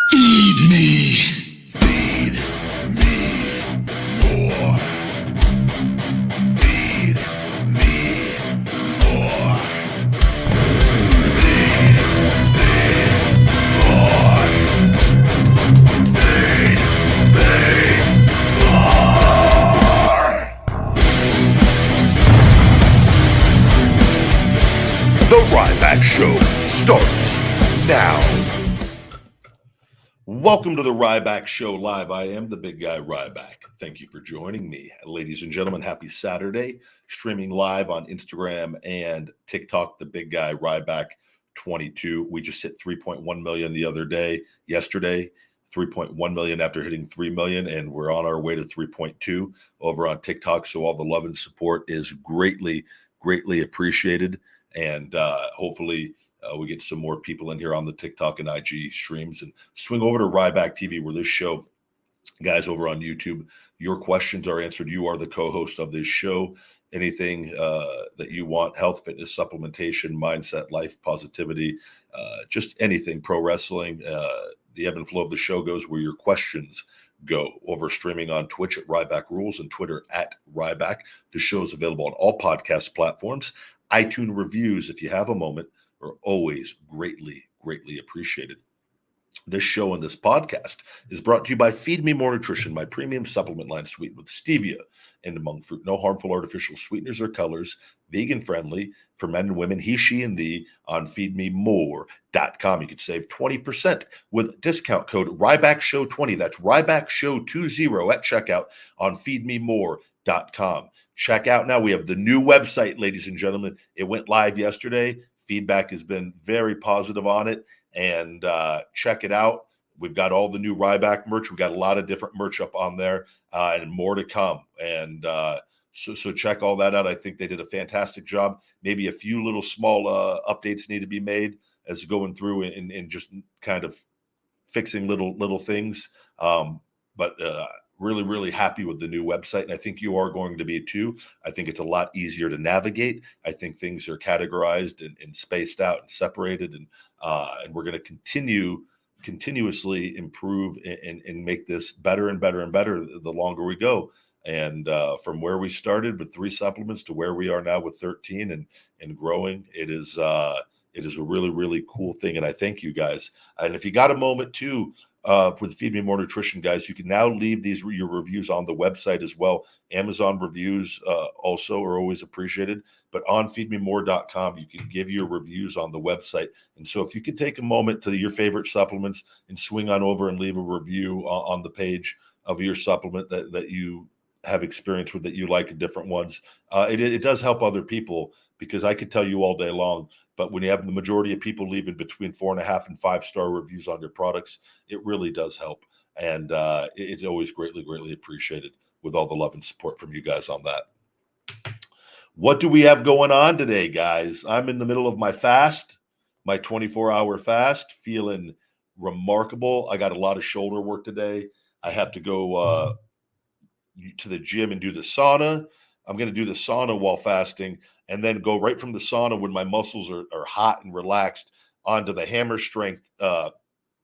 Feed me. Feed me more. Feed me more. The Ryback Show starts now. Welcome to the Ryback Show Live. I am the big guy Ryback. Thank you for joining me. Ladies and gentlemen, happy Saturday. Streaming live on Instagram and TikTok, the big guy Ryback 22. We just hit 3.1 million yesterday, 3.1 million after hitting 3 million, and we're on our way to 3.2 over on TikTok. So all the love and support is greatly appreciated. And hopefully we get some more people in here on the TikTok and IG streams, and swing over to Ryback TV, where this show, guys, over on YouTube, your questions are answered. You are the co-host of this show. Anything that you want, health, fitness, supplementation, mindset, life, positivity, just anything, pro wrestling, the ebb and flow of the show goes where your questions go. Over streaming on Twitch at Ryback Rules and Twitter at Ryback. The show is available on all podcast platforms. iTunes reviews, if you have a moment, are always greatly appreciated. This show and this podcast is brought to you by Feed Me More Nutrition, my premium supplement line sweetened with stevia and monk fruit. No harmful artificial sweeteners or colors, vegan friendly for men and women, he, she, and thee, on feedmemore.com. You can save 20% with discount code RybackShow20. That's RybackShow20 at checkout on feedmemore.com. Check out now. We have the new website, ladies and gentlemen. It went live yesterday. Feedback has been very positive on it, and check it out. We've got all the new Ryback merch. We've got a lot of different merch up on there, and more to come. And so check all that out. I think they did a fantastic job. Maybe a few little small updates need to be made as going through and just kind of fixing little things. But really happy with the new website, and I think you are going to be too. I think it's a lot easier to navigate. I think things are categorized and spaced out and separated, and we're going to continuously improve and make this better and better the longer we go. And from where we started with 3 supplements to where we are now with 13 and growing, it is a really cool thing. And I thank you guys. And if you got a moment too, for the Feed Me More Nutrition, guys, you can now leave your reviews on the website as well. Amazon reviews also are always appreciated, but on feedmemore.com, you can give your reviews on the website. And so if you could take a moment to your favorite supplements and swing on over and leave a review on the page of your supplement that you have experience with, that you like, different ones, it does help other people, because I could tell you all day long, but when you have the majority of people leaving between 4.5 and 5-star reviews on your products, it really does help. And it's always greatly appreciated, with all the love and support from you guys on that. What do we have going on today, guys? I'm in the middle of my fast, my 24-hour fast, feeling remarkable. I got a lot of shoulder work today. I have to go to the gym and do the sauna. I'm going to do the sauna while fasting, and then go right from the sauna, when my muscles are hot and relaxed, onto the hammer strength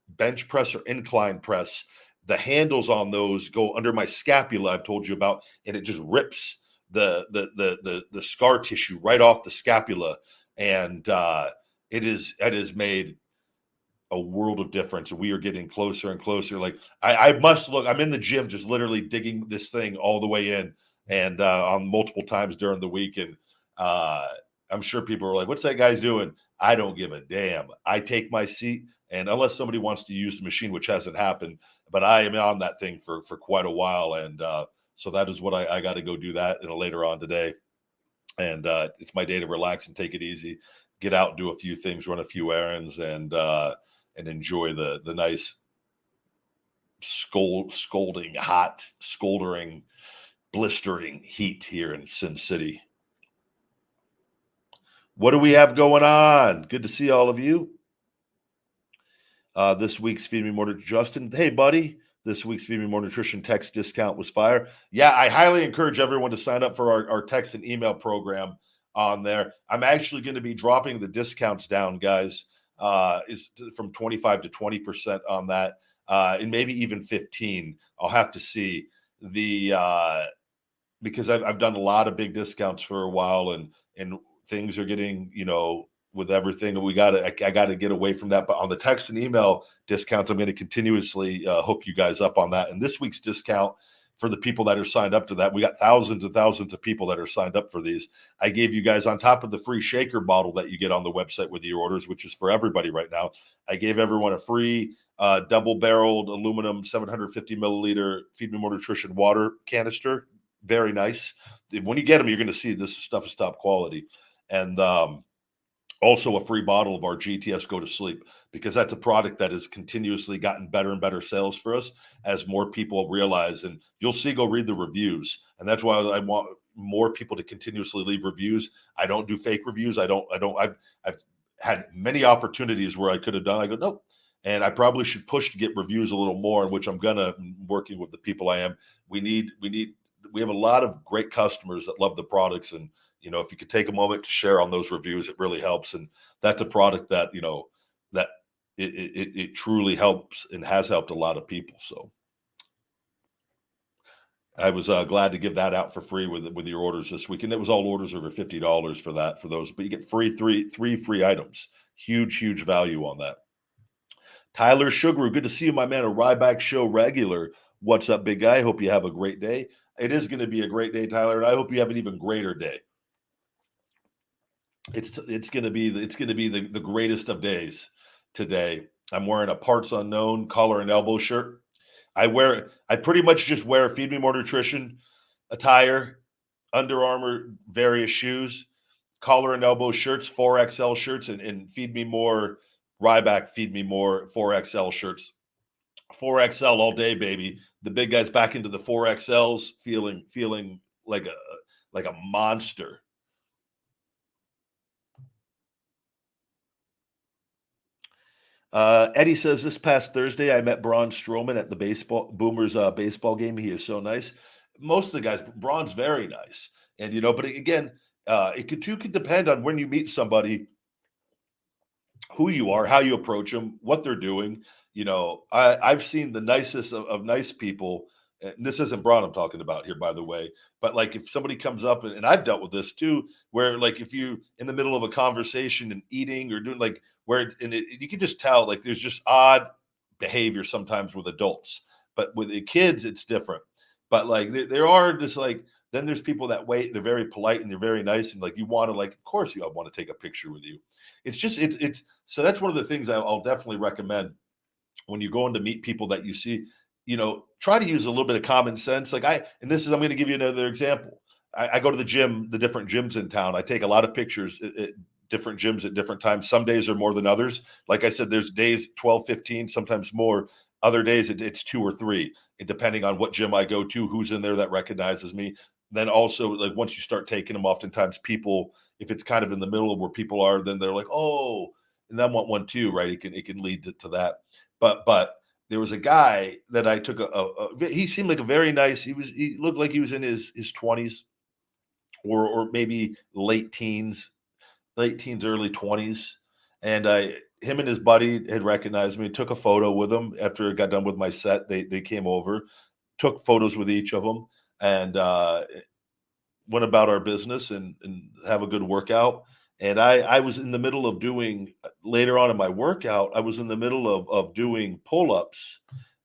bench press or incline press. The handles on those go under my scapula, I've told you about, and it just rips the scar tissue right off the scapula. And it has made a world of difference. We are getting closer and closer. Like I must look, I'm in the gym just literally digging this thing all the way in, and on multiple times during the week. And I'm sure people are like, what's that guy's doing? I don't give a damn. I take my seat, and unless somebody wants to use the machine, which hasn't happened, but I am on that thing for quite a while. And so that is what I got to go do that later on today. And it's my day to relax and take it easy, get out and do a few things, run a few errands, and enjoy the nice scalding hot, scoldering, blistering heat here in Sin City. What do we have going on? Good to see all of you. This week's Feed Me More Justin. Hey, buddy. This week's Feed Me More Nutrition text discount was fire. Yeah, I highly encourage everyone to sign up for our text and email program on there. I'm actually going to be dropping the discounts down, guys, is from 25 to 20% on that. and maybe even 15. I'll have to see the because I've done a lot of big discounts for a while, and things are getting, with everything I got to get away from that. But on the text and email discounts, I'm going to continuously hook you guys up on that. And this week's discount for the people that are signed up to that, we got thousands and thousands of people that are signed up for these. I gave you guys, on top of the free shaker bottle that you get on the website with your orders, which is for everybody right now, I gave everyone a free double-barreled aluminum 750 milliliter Feed Me More Nutrition water canister. Very nice. When you get them, you're going to see this stuff is top quality. And also a free bottle of our GTS Go to Sleep, because that's a product that has continuously gotten better and better sales for us as more people realize. And you'll see, go read the reviews. And that's why I want more people to continuously leave reviews. I don't do fake reviews. I've had many opportunities where I could have done. I go, nope. And I probably should push to get reviews a little more, which I'm gonna, working with the people I am. We have a lot of great customers that love the products, and if you could take a moment to share on those reviews, it really helps. And that's a product that that it truly helps and has helped a lot of people. So I was glad to give that out for free with your orders this week, and it was all orders over $50 for those. But you get three free items. Huge value on that. Tyler Sugar, good to see you, my man. A Ryback Show regular. What's up, big guy? Hope you have a great day. It is going to be a great day, Tyler, and I hope you have an even greater day. It's going to be the greatest of days today. I'm wearing a Parts Unknown collar and elbow shirt. I pretty much just wear Feed Me More Nutrition attire, Under Armour various shoes, collar and elbow shirts, 4XL shirts, and Feed Me More Ryback Feed Me More 4XL shirts. 4XL all day, baby. The big guy's back into the 4XLs, feeling like a monster. Eddie says, this past Thursday, I met Braun Strowman at the Boomers baseball game. He is so nice. Most of the guys, Braun's very nice. And, but again, it could depend on when you meet somebody, who you are, how you approach them, what they're doing. I've seen the nicest of nice people. And this isn't Braun I'm talking about here, by the way. But like, if somebody comes up, and I've dealt with this too, where like if you in the middle of a conversation and eating or doing like you can just tell like there's just odd behavior sometimes with adults, but with the kids it's different. But like there are just like, then there's people that wait, they're very polite and they're very nice, and like you want to, like, of course I want to take a picture with you. It's just it's so that's one of the things I'll definitely recommend when you're going to meet people that you see. Try to use a little bit of common sense. Like I'm going to give you another example. I go to the gym, the different gyms in town. I take a lot of pictures at different gyms at different times. Some days are more than others. Like I said, there's days 12, 15, sometimes more. Other days it's 2 or 3, and depending on what gym I go to, who's in there that recognizes me. Then also, like once you start taking them, oftentimes people, if it's kind of in the middle of where people are, then they're like, oh, and then want one too, right? It can lead to that. But there was a guy that I took he seemed like a very nice, he looked like he was in his 20s or maybe late teens, early 20s. And him and his buddy had recognized me, took a photo with him after I got done with my set. They came over, took photos with each of them, and went about our business and have a good workout. And I was in the middle of doing, later on in my workout, I was in the middle of doing pull-ups,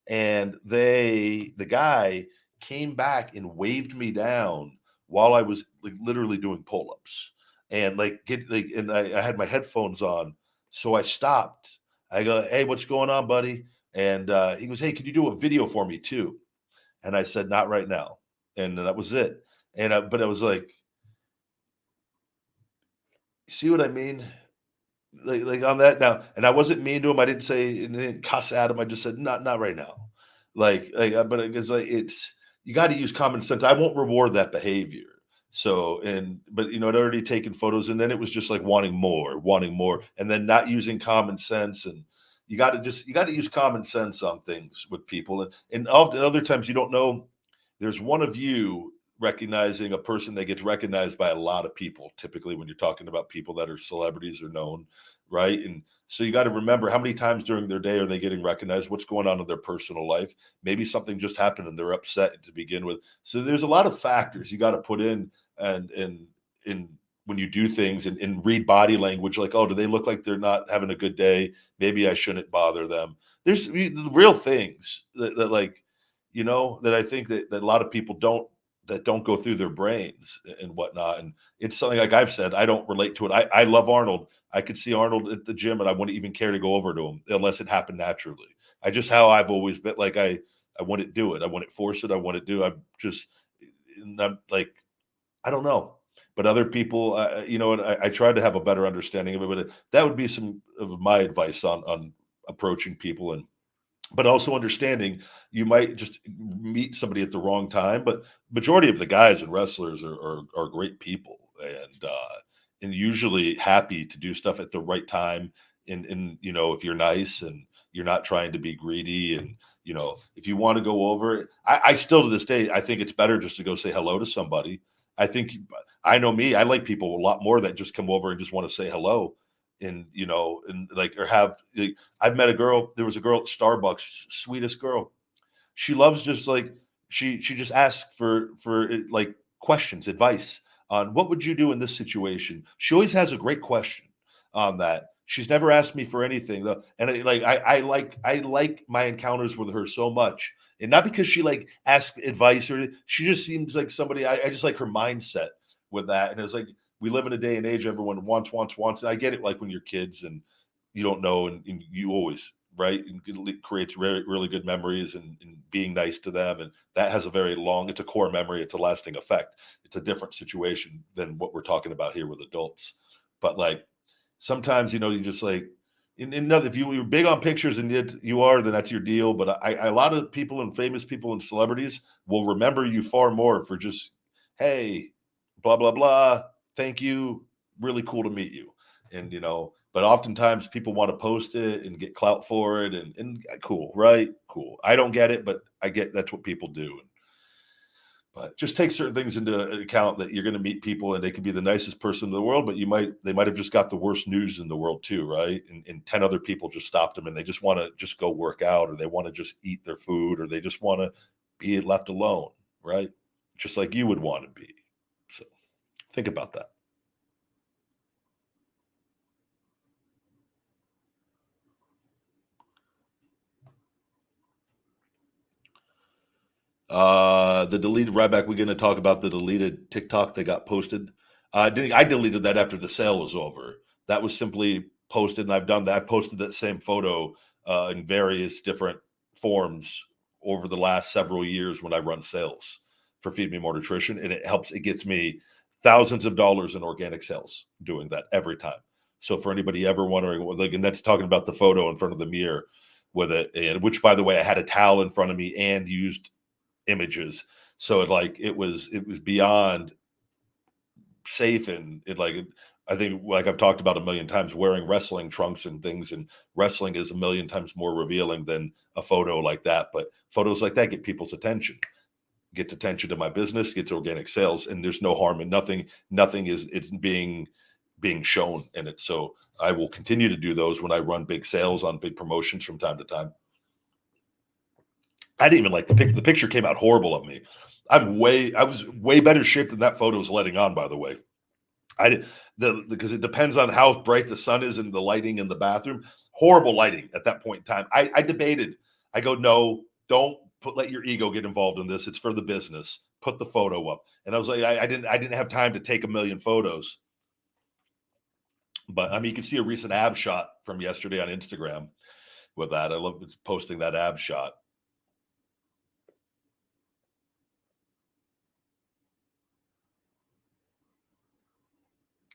and the guy came back and waved me down while I was like literally doing pull-ups, and and I had my headphones on, so I stopped. I go, hey, what's going on, buddy? And he goes, hey, could you do a video for me too? And I said, not right now. And that was it. And but I was like, see what I mean? Like on that now, and I wasn't mean to him. I didn't say, and didn't cuss at him. I just said, not right now. But it's like, it's, you got to use common sense. I won't reward that behavior. So, but I'd already taken photos, and then it was just like wanting more, and then not using common sense. And you got to use common sense on things with people. And often other times you don't know. There's one of you recognizing a person that gets recognized by a lot of people, typically when you're talking about people that are celebrities or known, right? And so you got to remember how many times during their day are they getting recognized? What's going on in their personal life? Maybe something just happened and they're upset to begin with. So there's a lot of factors you got to put in and when you do things and read body language, like, oh, do they look like they're not having a good day? Maybe I shouldn't bother them. There's real things that like, that I think that a lot of people don't go through their brains and whatnot. And it's something like I've said, I don't relate to it. I love Arnold. I could see Arnold at the gym and I wouldn't even care to go over to him unless it happened naturally. I just how I've always been like I wouldn't do it. I wouldn't force it. I wouldn't do. I'm just and I'm like I don't know. But other people, and I tried to have a better understanding of it. But that would be some of my advice on approaching people but also understanding you might just meet somebody at the wrong time. But majority of the guys and wrestlers are great people and usually happy to do stuff at the right time. And if you're nice and you're not trying to be greedy and if you want to go over, I still to this day I think it's better just to go say hello to somebody. I think I know me. I like people a lot more that just come over and just want to say hello and like or have like, I've met a girl. There was a girl at Starbucks, sweetest girl. She loves just like she just asks for like questions, advice on what would you do in this situation. She always has a great question on that. She's never asked me for anything though, and I like my encounters with her so much, and not because she like asks advice or she just seems like somebody. I just like her mindset with that, and it's like we live in a day and age everyone wants. And I get it, like when you're kids and you don't know, and you always right, and it creates really really good memories and being nice to them, and that has a very long. It's a core memory. It's a lasting effect. It's a different situation than what we're talking about here with adults, but like sometimes you just like if you're big on pictures and you are, then that's your deal. But a lot of people and famous people and celebrities will remember you far more for just hey, blah blah blah, thank you, really cool to meet you, and but oftentimes people want to post it and get clout for it, and cool, right, cool. I don't get it, but I get that's what people do. But just take certain things into account that you're going to meet people and they could be the nicest person in the world, but they might have just got the worst news in the world too, right? And 10 other people just stopped them and they just want to just go work out or they want to just eat their food or they just want to be left alone, right? Just like you would want to be. So think about that. The deleted Ryback. We're going to talk about the deleted TikTok that got posted. I deleted that after the sale was over. That was simply posted, and I've done that. I posted that same photo in various different forms over the last several years when I run sales for Feed Me More Nutrition, and it helps. It gets me thousands of dollars in organic sales doing that every time. So for anybody ever wondering, like, and that's talking about the photo in front of the mirror with it, and which by the way, I had a towel in front of me and used images. So it was beyond safe and I think like I've talked about a million times, wearing wrestling trunks and things, and wrestling is a million times more revealing than a photo like that. But photos like that get people's attention, gets attention to my business, gets organic sales, and there's no harm in nothing is it's being shown in it. So I will continue to do those when I run big sales on big promotions from time to time. I didn't even like the picture. The picture came out horrible of me. I was way better shape than that photo is letting on, by the way. I did because it depends on how bright the sun is and the lighting in the bathroom. Horrible lighting at that point in time. I debated. I go, no, don't let your ego get involved in this. It's for the business. Put the photo up. And I was like, I didn't have time to take a million photos. But I mean, you can see a recent ab shot from yesterday on Instagram with that. I love posting that ab shot.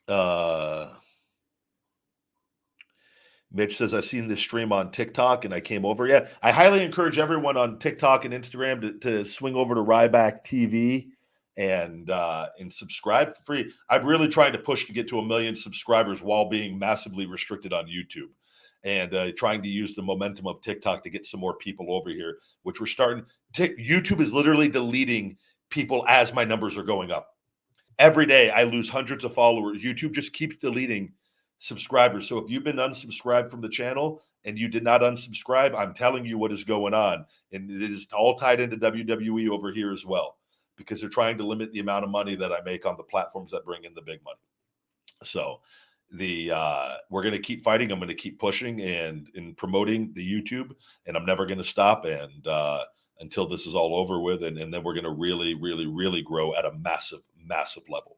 Uh, Mitch says, I've seen this stream on TikTok and I came over. Yeah, I highly encourage everyone on TikTok and Instagram to swing over to Ryback TV and subscribe for free. I'm really trying to push to get to 1 million subscribers while being massively restricted on YouTube and trying to use the momentum of TikTok to get some more people over here, which we're starting. YouTube is literally deleting people as my numbers are going up. Every day I lose hundreds of followers. YouTube just keeps deleting subscribers. So if you've been unsubscribed from the channel and you did not unsubscribe, I'm telling you what is going on. And it is all tied into WWE over here as well, because they're trying to limit the amount of money that I make on the platforms that bring in the big money. So we're going to keep fighting. I'm going to keep pushing and promoting the YouTube, and I'm never going to stop. And until this is all over with, and then we're going to really, really, really grow at a massive, massive level.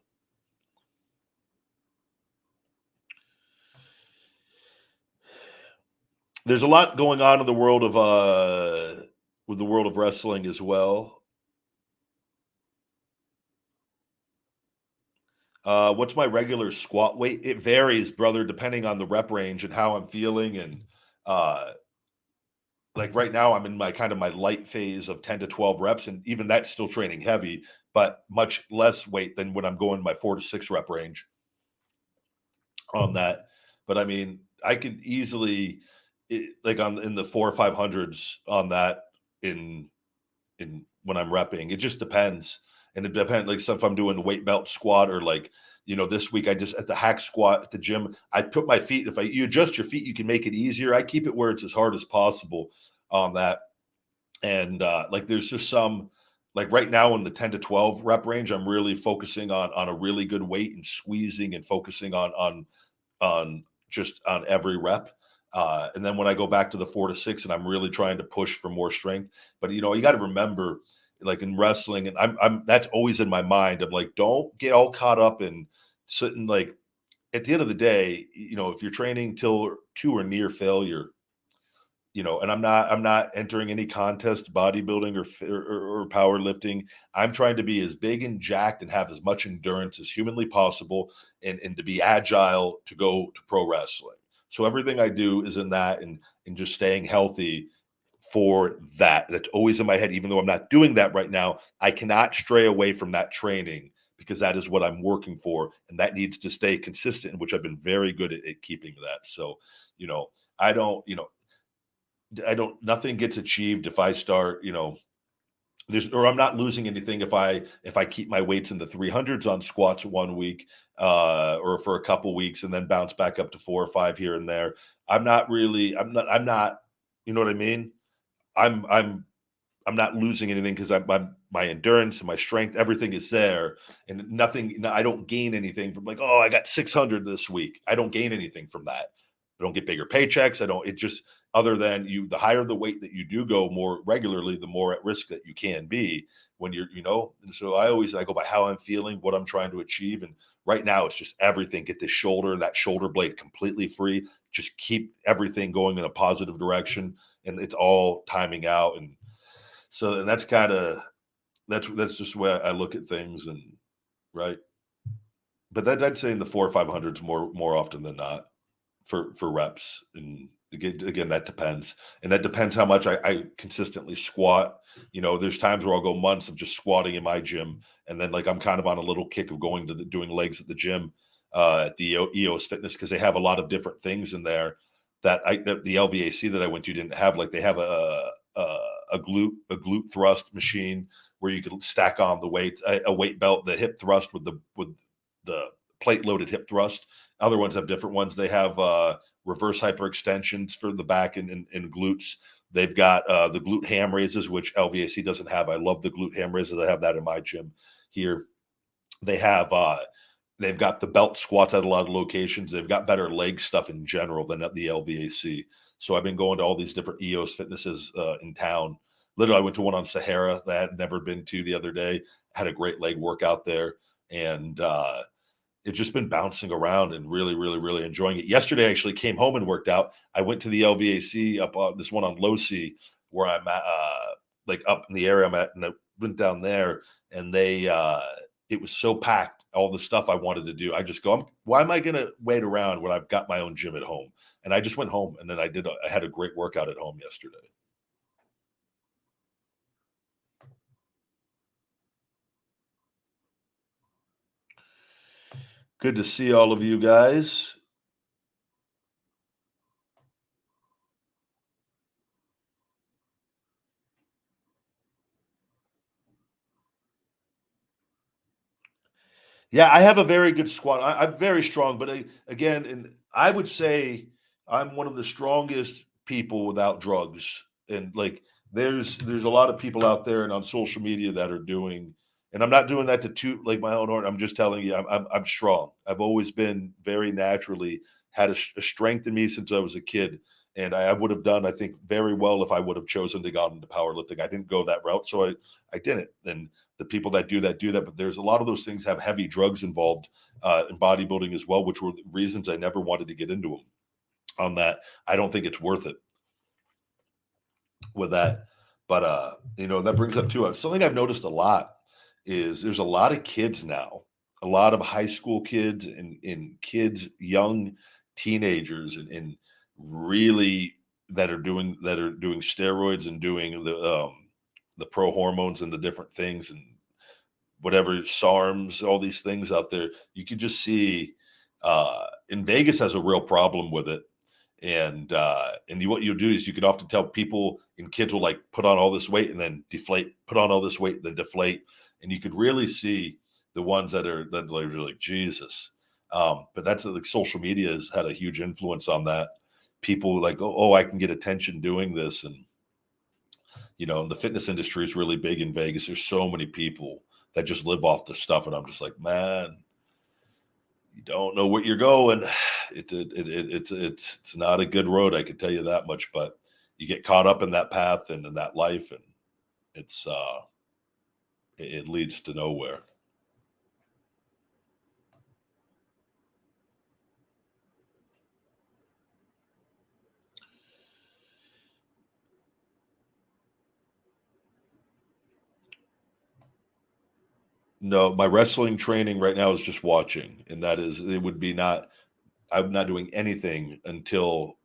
There's a lot going on in the world of with the world of wrestling as well. What's my regular squat weight? It varies, brother, depending on the rep range and how I'm feeling. And like right now, I'm in my kind of my light phase of 10 to 12 reps, and even that's still training heavy, but much less weight than when I'm going my 4 to 6 rep range on that. But I mean, I could easily like on in the 4 or 500s on that in when I'm repping. It just depends. And it depends, like, so if I'm doing the weight belt squat, or like, this week I just at the hack squat at the gym, I put my feet, if you adjust your feet, you can make it easier. I keep it where it's as hard as possible on that. And like there's just some, like right now in the 10 to 12 rep range, I'm really focusing on a really good weight and squeezing and focusing on just on every rep. And then when I go back to the 4 to 6, and I'm really trying to push for more strength. But you got to remember, like in wrestling, and I'm that's always in my mind. I'm like, don't get all caught up in sitting, like, at the end of the day, if you're training till to or near failure, and I'm not entering any contest, bodybuilding or powerlifting. I'm trying to be as big and jacked and have as much endurance as humanly possible, and to be agile to go to pro wrestling. So everything I do is in that, and just staying healthy for that. That's always in my head, even though I'm not doing that right now. I cannot stray away from that training, because that is what I'm working for, and that needs to stay consistent, which I've been very good at keeping that. So, I don't, nothing gets achieved if I start, or I'm not losing anything if I keep my weights in the 300s on squats one week, or for a couple weeks, and then bounce back up to 4 or 5 here and there. I'm not, you know what I mean? I'm I'm not losing anything, because I'm my endurance and my strength, everything is there, and nothing. I don't gain anything from, like, oh, I got 600 this week. I don't gain anything from that. I don't get bigger paychecks. I don't. It just, other than you, the higher the weight that you do go more regularly, the more at risk that you can be when you're. And so I go by how I'm feeling, what I'm trying to achieve, and right now it's just everything. Get that shoulder blade completely free. Just keep everything going in a positive direction, and it's all timing out. And so, and that's kind of, that's just where I look at things, and right. But that, I'd say in the 4 or 500s more often than not for reps. And again, that depends, and that depends how much I consistently squat. There's times where I'll go months of just squatting in my gym, and then, like, I'm kind of on a little kick of going to doing legs at the gym, at the EOS Fitness, because they have a lot of different things in there that the LVAC that I went to didn't have. Like, they have a, a glute thrust machine where you can stack on the weights, a weight belt, the hip thrust with the plate loaded hip thrust. Other ones have different ones. They have reverse hyperextensions for the back and glutes. They've got the glute ham raises, which LVAC doesn't have. I love the glute ham raises. I have that in my gym here. They have they've got the belt squats at a lot of locations. They've got better leg stuff in general than at the LVAC. So I've been going to all these different EOS fitnesses in town. Literally, I went to one on Sahara that I had never been to the other day. Had a great leg workout there, and it's just been bouncing around and really, really, really enjoying it. Yesterday, I actually came home and worked out. I went to the LVAC up on this one on Low C, where I'm at, like up in the area I'm at, and I went down there, and it was so packed. All the stuff I wanted to do, I just go, why am I going to wait around when I've got my own gym at home? And I just went home, and then I had a great workout at home yesterday. Good to see all of you guys. Yeah, I have a very good squat. I'm very strong, but again, and I would say I'm one of the strongest people without drugs. And like, there's a lot of people out there and on social media that are doing, and I'm not doing that to toot like my own horn. I'm just telling you, I'm strong. I've always been very naturally had a strength in me since I was a kid, and I would have done, I think, very well if I would have chosen to go into powerlifting. I didn't go that route, so I didn't. And the people that do that, but there's a lot of those things have heavy drugs involved in bodybuilding as well, which were the reasons I never wanted to get into them. On that, I don't think it's worth it with that. But that brings up too something I've noticed a lot is there's a lot of kids now, a lot of high school kids and kids, young teenagers, and really that are doing steroids and doing the pro hormones and the different things and whatever SARMs, all these things out there. You can just see in Vegas has a real problem with it. What you'll do is you can often tell people and kids will like put on all this weight and then deflate, put on all this weight, then deflate. And you could really see the ones that are like Jesus. But that's like social media has had a huge influence on that. People like, oh, I can get attention doing this. And the fitness industry is really big in Vegas. There's so many people that just live off the stuff, and I'm just like, man, you don't know what you're going. It's not a good road. I can tell you that much. But you get caught up in that path and in that life, and it's it leads to nowhere. No, my wrestling training right now is just watching, and that is it would be not. I'm not doing anything until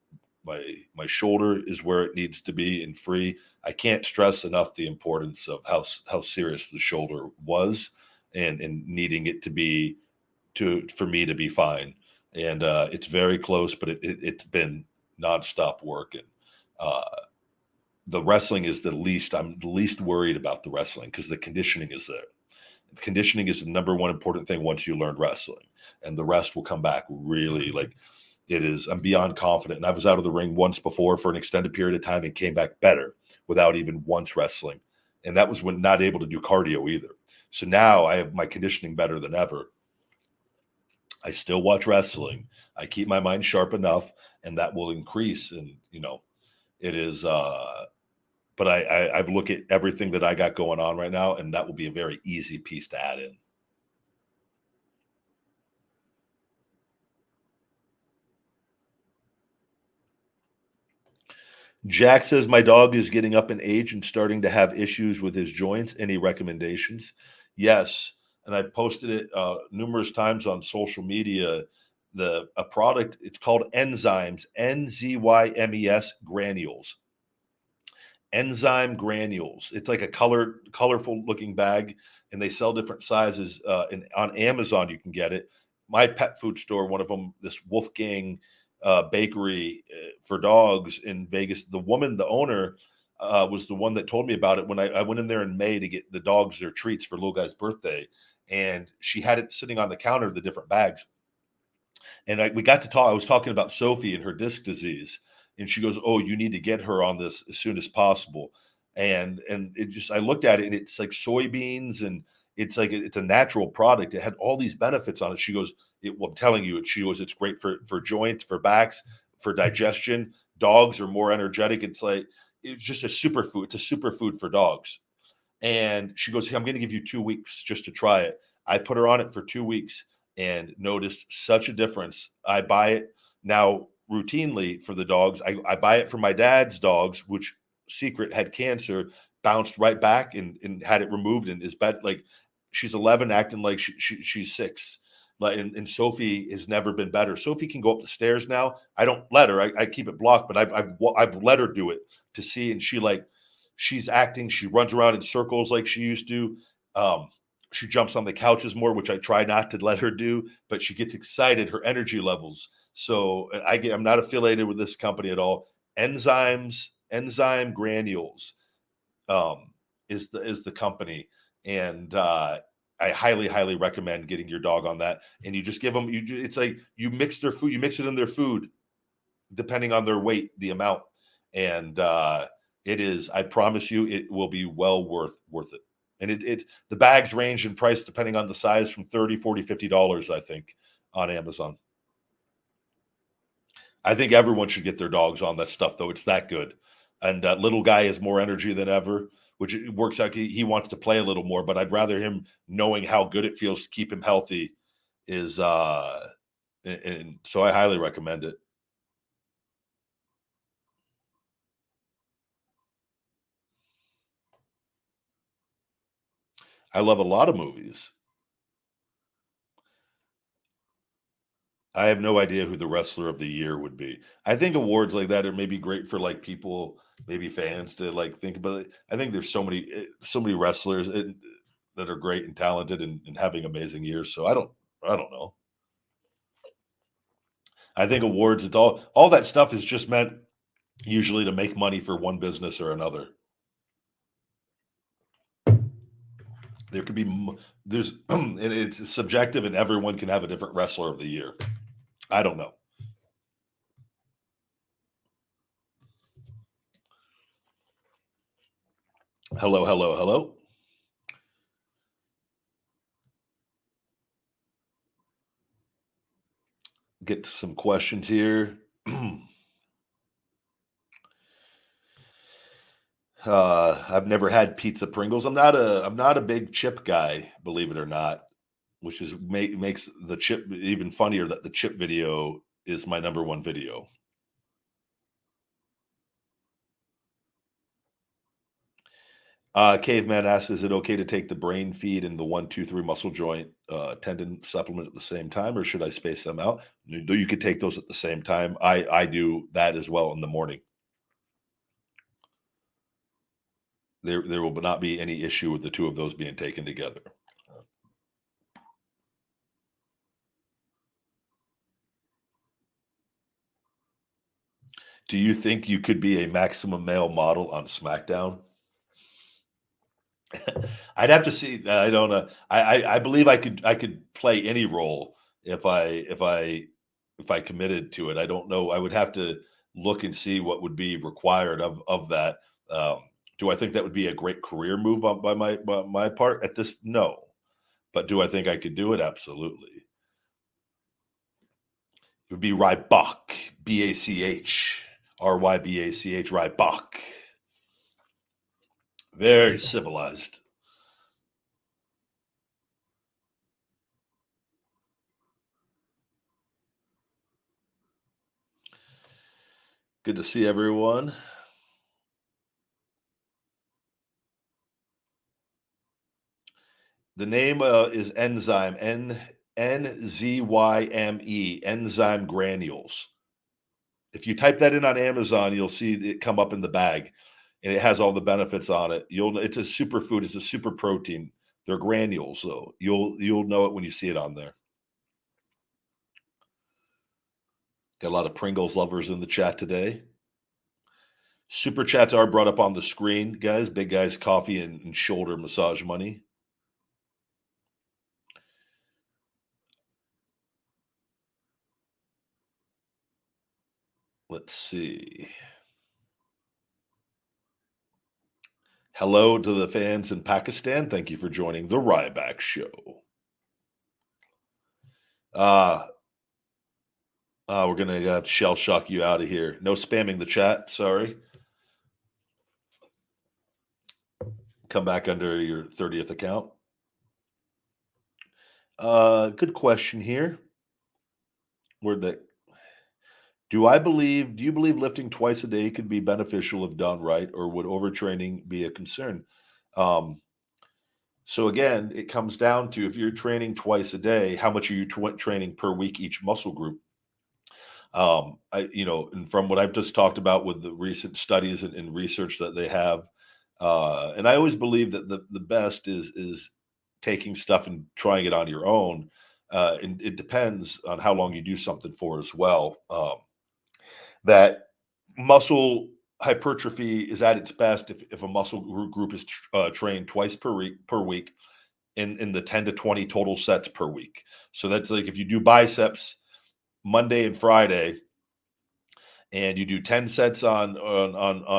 my shoulder is where it needs to be and free. I can't stress enough the importance of how serious the shoulder was, and needing it to be to for me to be fine. And it's very close, but it's been nonstop work. And uh, the wrestling is the least. I'm the least worried about the wrestling because the conditioning is there. Conditioning is the number one important thing once you learn wrestling, and the rest will come back really like it is. I'm beyond confident. And I was out of the ring once before for an extended period of time and came back better without even once wrestling. And that was when not able to do cardio either. So now I have my conditioning better than ever. I still watch wrestling. I keep my mind sharp enough, and that will increase. And it is. But I've looked at everything that I got going on right now, and that will be a very easy piece to add in. Jack says my dog is getting up in age and starting to have issues with his joints. Any recommendations? Yes, and I posted it numerous times on social media. A product, it's called Enzymes, Nzymes granules. Enzyme granules. It's like a colorful looking bag, and they sell different sizes. And on Amazon, you can get it. My pet food store, one of them, this Wolfgang bakery for dogs in Vegas. The woman, the owner, was the one that told me about it when I went in there in May to get the dogs their treats for little guy's birthday, and she had it sitting on the counter, the different bags. And we got to talk. I was talking about Sophie and her disc disease, and she goes, "Oh, you need to get her on this as soon as possible." And it just I looked at it, and it's like soybeans, and it's like it's a natural product. It had all these benefits on it. She goes, "I'm telling you," she goes, "It's great for joints, for backs, for digestion. Dogs are more energetic. It's just a superfood. It's a superfood for dogs." And she goes, "Hey, I'm going to give you 2 weeks just to try it." I put her on it for 2 weeks and noticed such a difference. I buy it now routinely for the dogs. I buy it for my dad's dogs, which Secret had cancer, bounced right back and had it removed and is bad. Like she's 11, acting like she's 6. Like and Sophie has never been better. Sophie can go up the stairs now. I don't let her. I keep it blocked, but I've let her do it to see, and she's acting. She runs around in circles like she used to. Um, she jumps on the couches more, which I try not to let her do, but she gets excited. Her energy levels. So I'm not affiliated with this company at all. Enzyme granules um, is the company, and I highly, highly recommend getting your dog on that. And you just give them, it's like you mix their food, you mix it in their food, depending on their weight, the amount. And it is, I promise you, it will be well worth it. And the bags range in price depending on the size from $30, $40, $50, I think, on Amazon. I think everyone should get their dogs on that stuff, though. It's that good. And little guy has more energy than ever, which it works out. He wants to play a little more, but I'd rather him knowing how good it feels to keep him healthy is, and so I highly recommend it. I love a lot of movies. I have no idea who the wrestler of the year would be. I think awards like that are maybe great for like people, maybe fans to like think about it. I think there's so many wrestlers that are great and talented and having amazing years. So I don't know. I think awards, it's all that stuff is just meant usually to make money for one business or another. There could be there's and it's subjective, and everyone can have a different wrestler of the year. I don't know. Hello, hello, hello. Get to some questions here. I've never had pizza Pringles. I'm not a big chip guy, believe it or not, which is makes the chip even funnier that the chip video is my number one video. Caveman asks, is it okay to take the brain feed and the 1, 2, 3 muscle joint tendon supplement at the same time, or should I space them out? You could take those at the same time. I do that as well in the morning. There will not be any issue with the two of those being taken together. Do you think you could be a maximum male model on SmackDown? I'd have to see. I don't know. I believe I could play any role if I committed to it. I don't know. I would have to look and see what would be required of that. Um, do I think that would be a great career move by my part at this? No, but do I think I could do it? Absolutely. It would be Ryback, Ryback, Ryback. Very civilized. Good to see everyone. The name is enzyme, NZYME, enzyme granules. If you type that in on Amazon, you'll see it come up in the bag, and it has all the benefits on it. It's a superfood. It's a super protein. They're granules, so you'll know it when you see it on there. Got a lot of Pringles lovers in the chat today. Super chats are brought up on the screen, guys. Big guys, coffee and shoulder massage money. Let's see. Hello to the fans in Pakistan. Thank you for joining the Ryback Show. We're gonna shell shock you out of here. No spamming the chat. Sorry. Come back under your 30th account. Good question here. Where'd that? Do you believe lifting twice a day could be beneficial if done right, or would overtraining be a concern? Um, so again, it comes down to if you're training twice a day, how much are you training per week each muscle group? And from what I've just talked about with the recent studies and research that they have, and I always believe that the best is taking stuff and trying it on your own. And it depends on how long you do something for as well. That muscle hypertrophy is at its best if a muscle group is trained twice per week, in the 10 to 20 total sets per week. So that's like if you do biceps Monday and Friday, and you do 10 sets on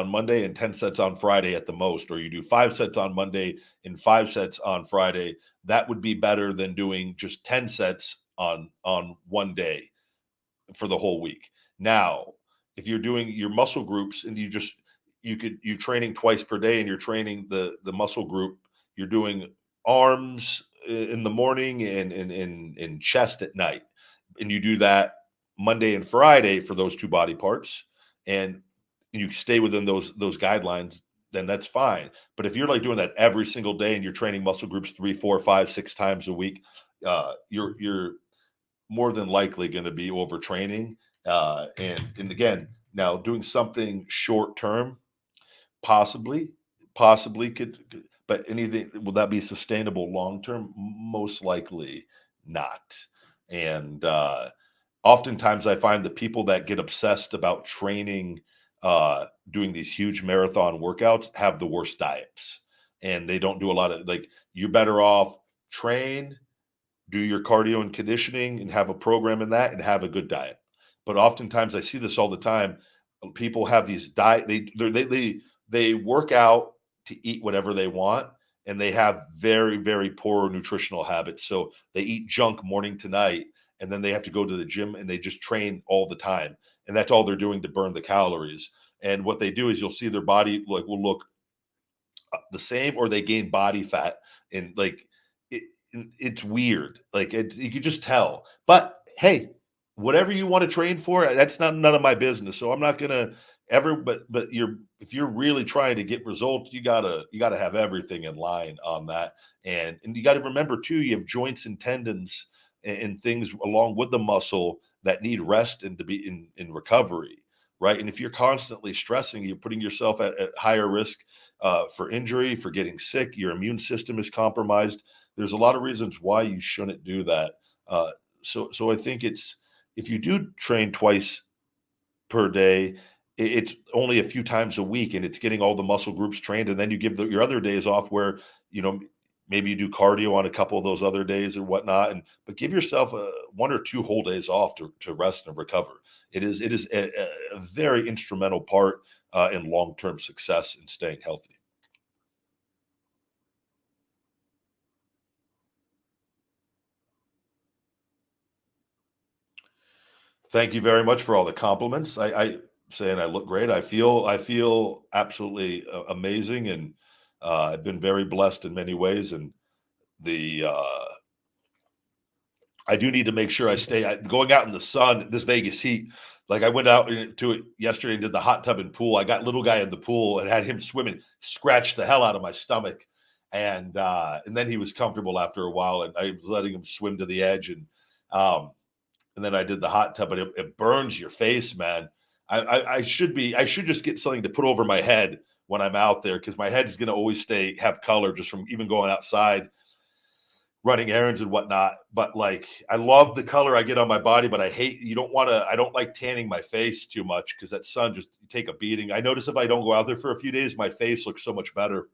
Monday and 10 sets on Friday at the most, or you do 5 sets on Monday and 5 sets on Friday, that would be better than doing just 10 sets on one day for the whole week. Now, if you're doing your muscle groups and you're training twice per day and you're training the muscle group, you're doing arms in the morning and chest at night, and you do that Monday and Friday for those two body parts, and you stay within those guidelines, then that's fine. But if you're like doing that every single day and you're training muscle groups 3, 4, 5, 6 times a week, you're more than likely going to be overtraining. And again, now doing something short term, possibly could, but anything, will that be sustainable long term? Most likely not. And oftentimes I find the people that get obsessed about training, doing these huge marathon workouts, have the worst diets, and they don't do a lot of, like, you're better off train, do your cardio and conditioning and have a program in that and have a good diet. But oftentimes I see this all the time. People have these diet, they work out to eat whatever they want, and they have very, very poor nutritional habits. So they eat junk morning to night, and then they have to go to the gym and they just train all the time. And that's all they're doing to burn the calories. And what they do is you'll see their body like will look the same, or they gain body fat, and like it, it's weird. Like you could just tell. But hey, whatever you want to train for, that's not none of my business. So I'm not gonna ever. But you're if you're really trying to get results, you gotta have everything in line on that. And you got to remember too, you have joints and tendons and things along with the muscle that need rest and to be in recovery, right? And if you're constantly stressing, you're putting yourself at higher risk for injury, for getting sick. Your immune system is compromised. There's a lot of reasons why you shouldn't do that. So I think it's, if you do train twice per day, it's only a few times a week, and it's getting all the muscle groups trained, and then you give your other days off where you know maybe you do cardio on a couple of those other days or whatnot, and but give yourself 1 or 2 whole days off to rest and recover. It is a very instrumental part in long term success and staying healthy. Thank you very much for all the compliments. I saying I look great. I feel absolutely amazing, and I've been very blessed in many ways. And the I do need to make sure I stay going out in the sun, this Vegas heat. Like I went out to it yesterday and did the hot tub and pool. I got little guy in the pool and had him swimming, scratched the hell out of my stomach, and then he was comfortable after a while, and I was letting him swim to the edge, um, and then I did the hot tub, but it burns your face, man. I should just get something to put over my head when I'm out there, because my head is going to always stay have color just from even going outside, running errands and whatnot. But like, I love the color I get on my body, but I hate, you don't want to, I don't like tanning my face too much because that sun just take a beating. I notice if I don't go out there for a few days, my face looks so much better.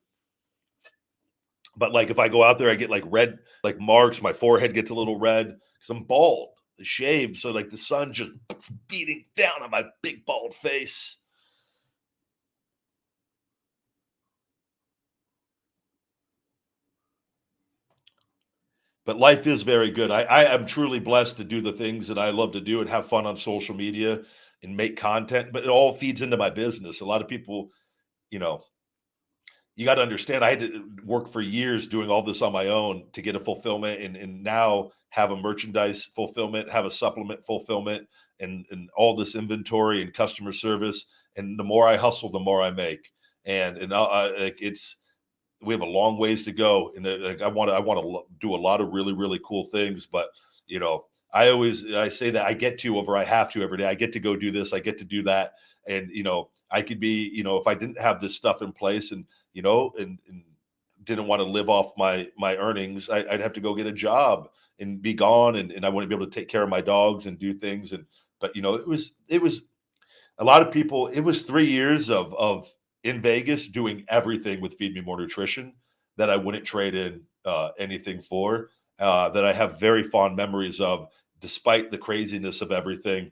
But like if I go out there, I get like red, like marks, my forehead gets a little red because I'm bald, shaved. So like the sun just beating down on my big bald face. But life is very good. I am truly blessed to do the things that I love to do and have fun on social media and make content, but it all feeds into my business. A lot of people, you know, you got to understand, I had to work for years doing all this on my own to get a fulfillment, and now have a merchandise fulfillment, have a supplement fulfillment, and all this inventory and customer service. And the more I hustle, the more I make. And like it's, we have a long ways to go, and like I want to do a lot of really really cool things. But you know, I say that I get to over I have to every day. I get to go do this, I get to do that, and I could be, if I didn't have this stuff in place, and and didn't want to live off my earnings, I'd have to go get a job and be gone, and I wouldn't be able to take care of my dogs and do things. And but it was a lot of people. It was 3 years of in Vegas doing everything with Feed Me More Nutrition that I wouldn't trade in anything for, that I have very fond memories of, despite the craziness of everything.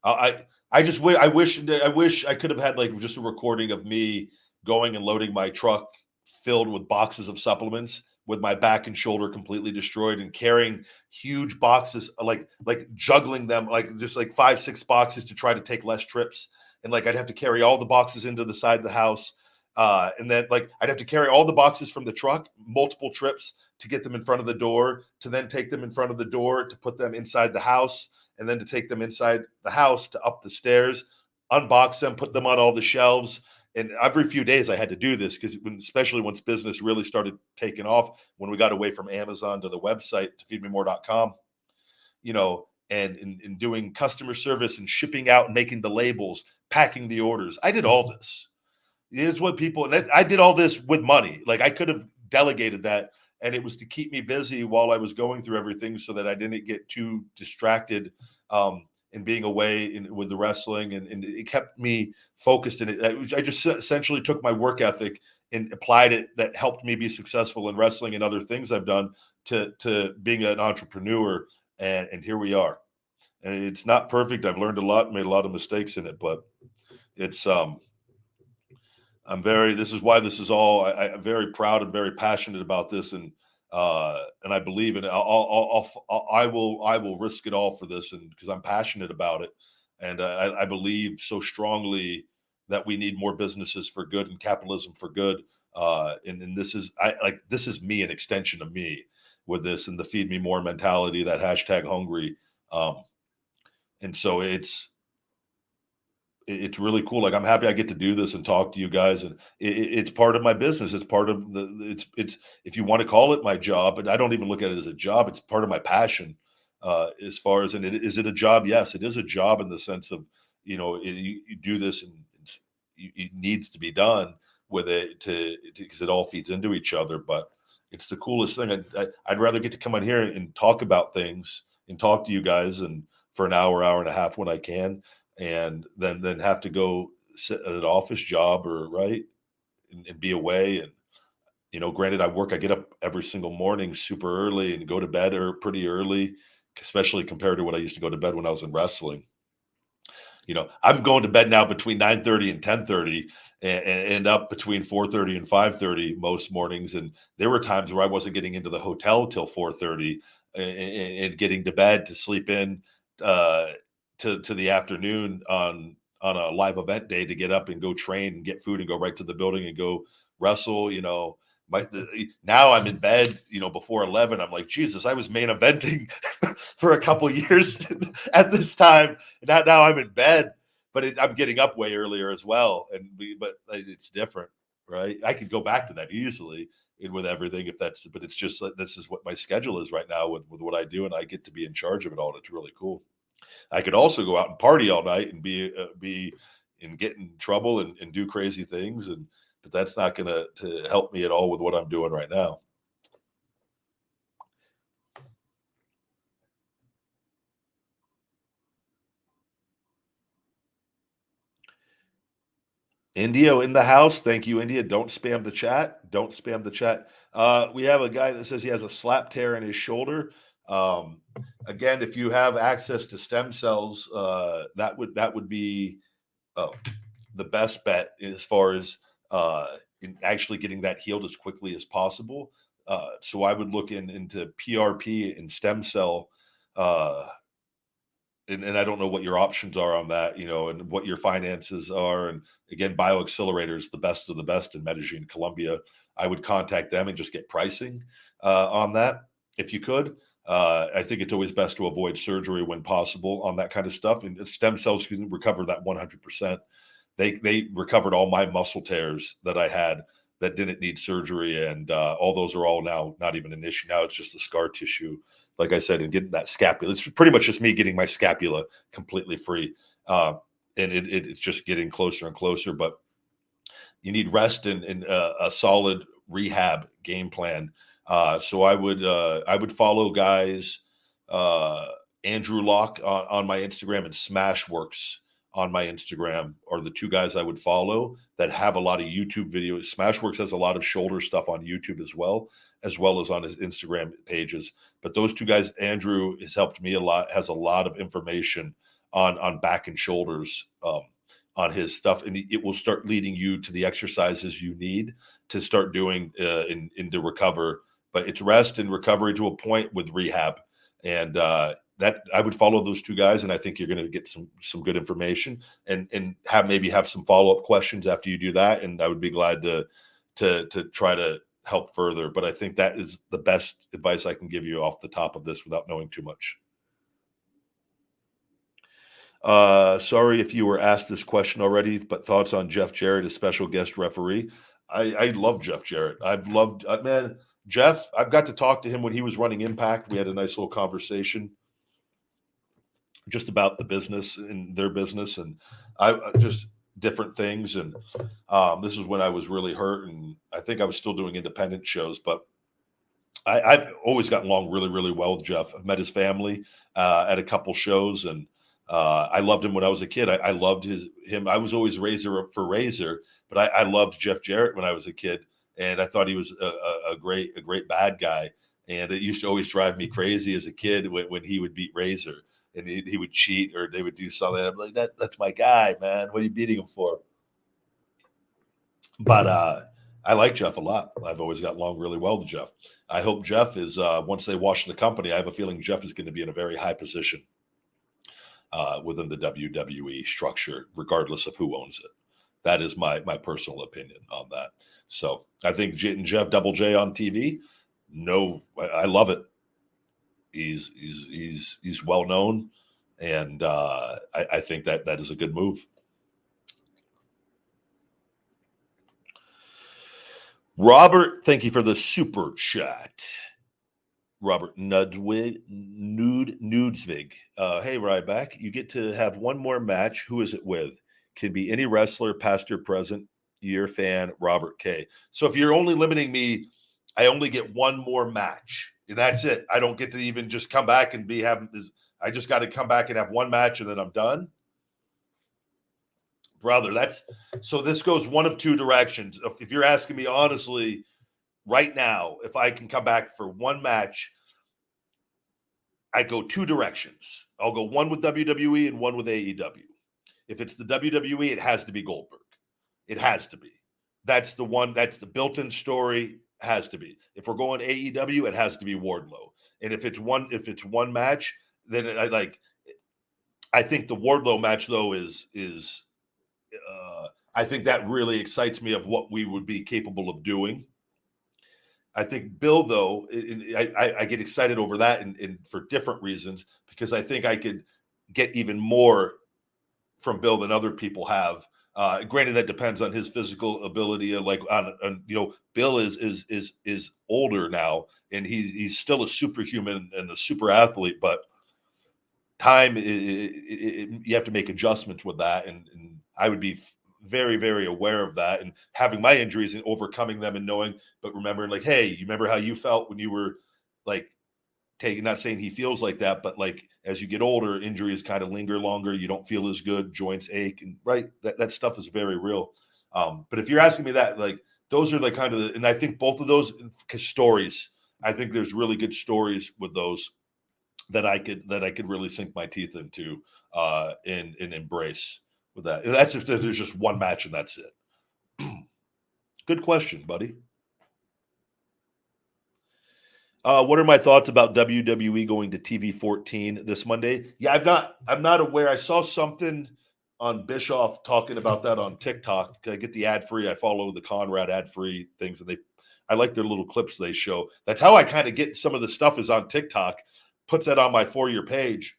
I just wish I could have had like just a recording of me going and loading my truck filled with boxes of supplements with my back and shoulder completely destroyed and carrying huge boxes, like juggling them, like just like 5 6 boxes to try to take less trips. And like I'd have to carry all the boxes into the side of the house, and then like I'd have to carry all the boxes from the truck multiple trips to get them in front of the door, to then take them in front of the door to put them inside the house, and then to take them inside the house to up the stairs, unbox them, put them on all the shelves. And every few days I had to do this because, especially once business really started taking off, when we got away from Amazon to the website to feedmemore.com, and in doing customer service and shipping out and making the labels, packing the orders, I did all this. It's what people, and I did all this with money. Like I could have delegated that, and it was to keep me busy while I was going through everything, so that I didn't get too distracted, in being away with the wrestling, and it kept me focused in it. I just essentially took my work ethic and applied it. That helped me be successful in wrestling and other things I've done to being an entrepreneur, and here we are. And it's not perfect. I've learned a lot, made a lot of mistakes in it, but it's this is why this is all, I'm very proud and very passionate about this. And I believe in it. I will risk it all for this. And because I'm passionate about it. And I believe so strongly that we need more businesses for good and capitalism for good. And this is me, an extension of me with this and the feed me more mentality, that hashtag hungry. And so it's really cool. Like I'm happy I get to do this and talk to you guys, and it's part of my business. It's part of it's if you want to call it my job, but I don't even look at it as a job. It's part of my passion. As far as, and is it a job? Yes, it is a job in the sense of, you do this and it needs to be done with it because it all feeds into each other. But it's the coolest thing. I'd rather get to come on here and talk about things and talk to you guys and for an hour and a half when I can, and then have to go sit at an office job or right and be away. And granted, I get up every single morning super early and go to bed pretty early, especially compared to what I used to go to bed when I was in wrestling. I'm going to bed now between 9:30 and 10:30, and up between 4:30 and 5:30 most mornings. And there were times where I wasn't getting into the hotel till 4:30, and getting to bed to sleep in to the afternoon on a live event day, to get up and go train and get food and go right to the building and go wrestle. Now I'm in bed, before 11. I'm like, Jesus, I was main eventing for a couple years at this time. Now I'm in bed, but I'm getting up way earlier as well. But it's different, right? I could go back to that easily with everything but it's just like, this is what my schedule is right now with what I do, and I get to be in charge of it all. And it's really cool. I could also go out and party all night and be and get in trouble and do crazy things, but that's not going to help me at all with what I'm doing right now. India in the house. Thank you, India. Don't spam the chat. Don't spam the chat. We have a guy that says he has a slap tear in his shoulder. Again, if you have access to stem cells, that would be the best bet as far as in actually getting that healed as quickly as possible. So I would look into PRP and stem cell. And I don't know what your options are on that, and what your finances are. And again, BioAccelerator is the best of the best in Medellin, Colombia. I would contact them and just get pricing on that if you could. I think it's always best to avoid surgery when possible on that kind of stuff. And stem cells can recover that 100%. They recovered all my muscle tears that I had that didn't need surgery, and all those are all now not even an issue. Now it's just the scar tissue, like I said, and getting that scapula. It's pretty much just me getting my scapula completely free, and it's just getting closer and closer. But you need rest and a solid rehab game plan. So I would follow guys, Andrew Locke on my Instagram and Smashworks on my Instagram are the two guys I would follow that have a lot of YouTube videos. Smashworks has a lot of shoulder stuff on YouTube as well. as well as on his Instagram pages. But those two guys, Andrew has helped me a lot, has a lot of information on back and shoulders on his stuff, and it will start leading you to the exercises you need to start doing to recover. But it's rest and recovery to a point with rehab, and that I would follow those two guys, and I think you're going to get some good information, and have some follow up questions after you do that, and I would be glad to try to help further. But I think that is the best advice I can give you off the top of this without knowing too much. Sorry if you were asked this question already, but thoughts on Jeff Jarrett as special guest referee? I love Jeff Jarrett. I've loved man Jeff. I've got to talk to him when he was running Impact. We had a nice little conversation just about the business and their business, and I just different things. And this is when I was really hurt, and I think I was still doing independent shows, but I've always gotten along really, really well with Jeff. I've met his family at a couple shows, and I loved him when I was a kid. I loved him. I was always Razor for Razor, but I loved Jeff Jarrett when I was a kid, and I thought he was a great bad guy. And it used to always drive me crazy as a kid when he would beat Razor and he would cheat or they would do something. I'm like, that's my guy, man. What are you beating him for? But I like Jeff a lot. I've always got along really well with Jeff. I hope Jeff is once they wash the company, I have a feeling Jeff is going to be in a very high position within the WWE structure, regardless of who owns it. That is my personal opinion on that. So I think Jeff Double J on TV. No, I love it. He's well known, and I think that is a good move. Robert, thank you for the super chat. Robert Nudesvig. Hey, Ryback, you get to have one more match. Who is it with? Can be any wrestler, past or present. Your fan, Robert K. So if you're only limiting me, I only get one more match, and that's it. I don't get to even just come back and I just got to come back and have one match, and then I'm done. Brother, so this goes one of two directions. If you're asking me honestly, right now, if I can come back for one match, I go two directions. I'll go one with WWE and one with AEW. If it's the WWE, it has to be Goldberg. It has to be. That's the one. That's the built-in story. Has to be. If we're going AEW, it has to be Wardlow. And if it's one match, then I think the Wardlow match though is I think that really excites me of what we would be capable of doing. I think Bill, though, I get excited over that and for different reasons, because I think I could get even more from Bill than other people have. Granted, that depends on his physical ability. Bill is older now, and he's still a superhuman and a super athlete. But time, you have to make adjustments with that, and I would be very, very aware of that, and having my injuries and overcoming them and knowing, but remembering like, hey, you remember how you felt when you were like not saying he feels like that, but like as you get older, injuries kind of linger longer. You don't feel as good, joints ache, and right, that stuff is very real. But if you're asking me that, like those are like kind of and I think both of those stories, I think there's really good stories with those that I could really sink my teeth into and embrace with that. And that's if there's just one match and that's it. Good question, buddy. What are my thoughts about WWE going to TV 14 this Monday? Yeah, I'm not aware. I saw something on Bischoff talking about that on TikTok. I get the ad free. I follow the Conrad ad free things, and I like their little clips they show. That's how I kind of get some of the stuff is on TikTok. Puts that on my For You page.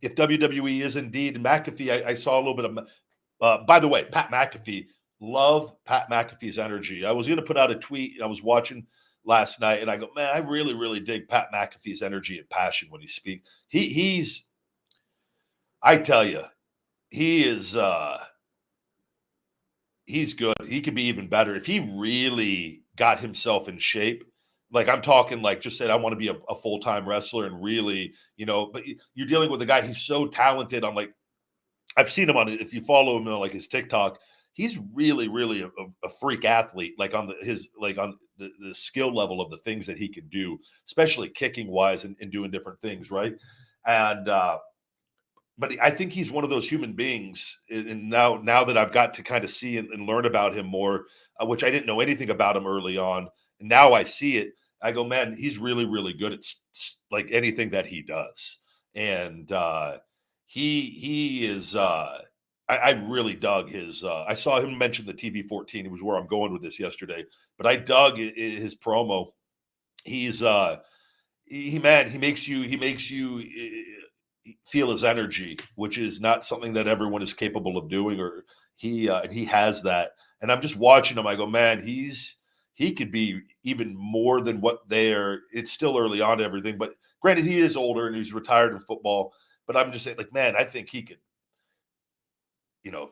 If WWE is indeed McAfee, I saw a little bit of. By the way, Pat McAfee. Love Pat McAfee's energy. I was going to put out a tweet. I was watching last night, and I go, man, I really, really dig Pat McAfee's energy and passion when he speaks. He's, I tell you, he is. He's good. He could be even better if he really got himself in shape. Like I'm talking, like just said, I want to be a full-time wrestler and really, But you're dealing with a guy. He's so talented. I'm like, I've seen him on it. If you follow him on like his TikTok. he's really, really a freak athlete, like on the skill level of the things that he can do, especially kicking wise and doing different things, right? And but I think he's one of those human beings. And now that I've got to kind of see and learn about him more, which I didn't know anything about him early on, and now I see it. I go, man, he's really, really good at like anything that he does, and he is. I really dug his. I saw him mention the TV-14. It was where I'm going with this yesterday, but I dug his promo. He's he makes you feel his energy, which is not something that everyone is capable of doing, or and he has that. And I'm just watching him. I go, man, he could be even more than what they're. It's still early on to everything, but granted, he is older and he's retired in football. But I'm just saying, like, man, I think he could. You know,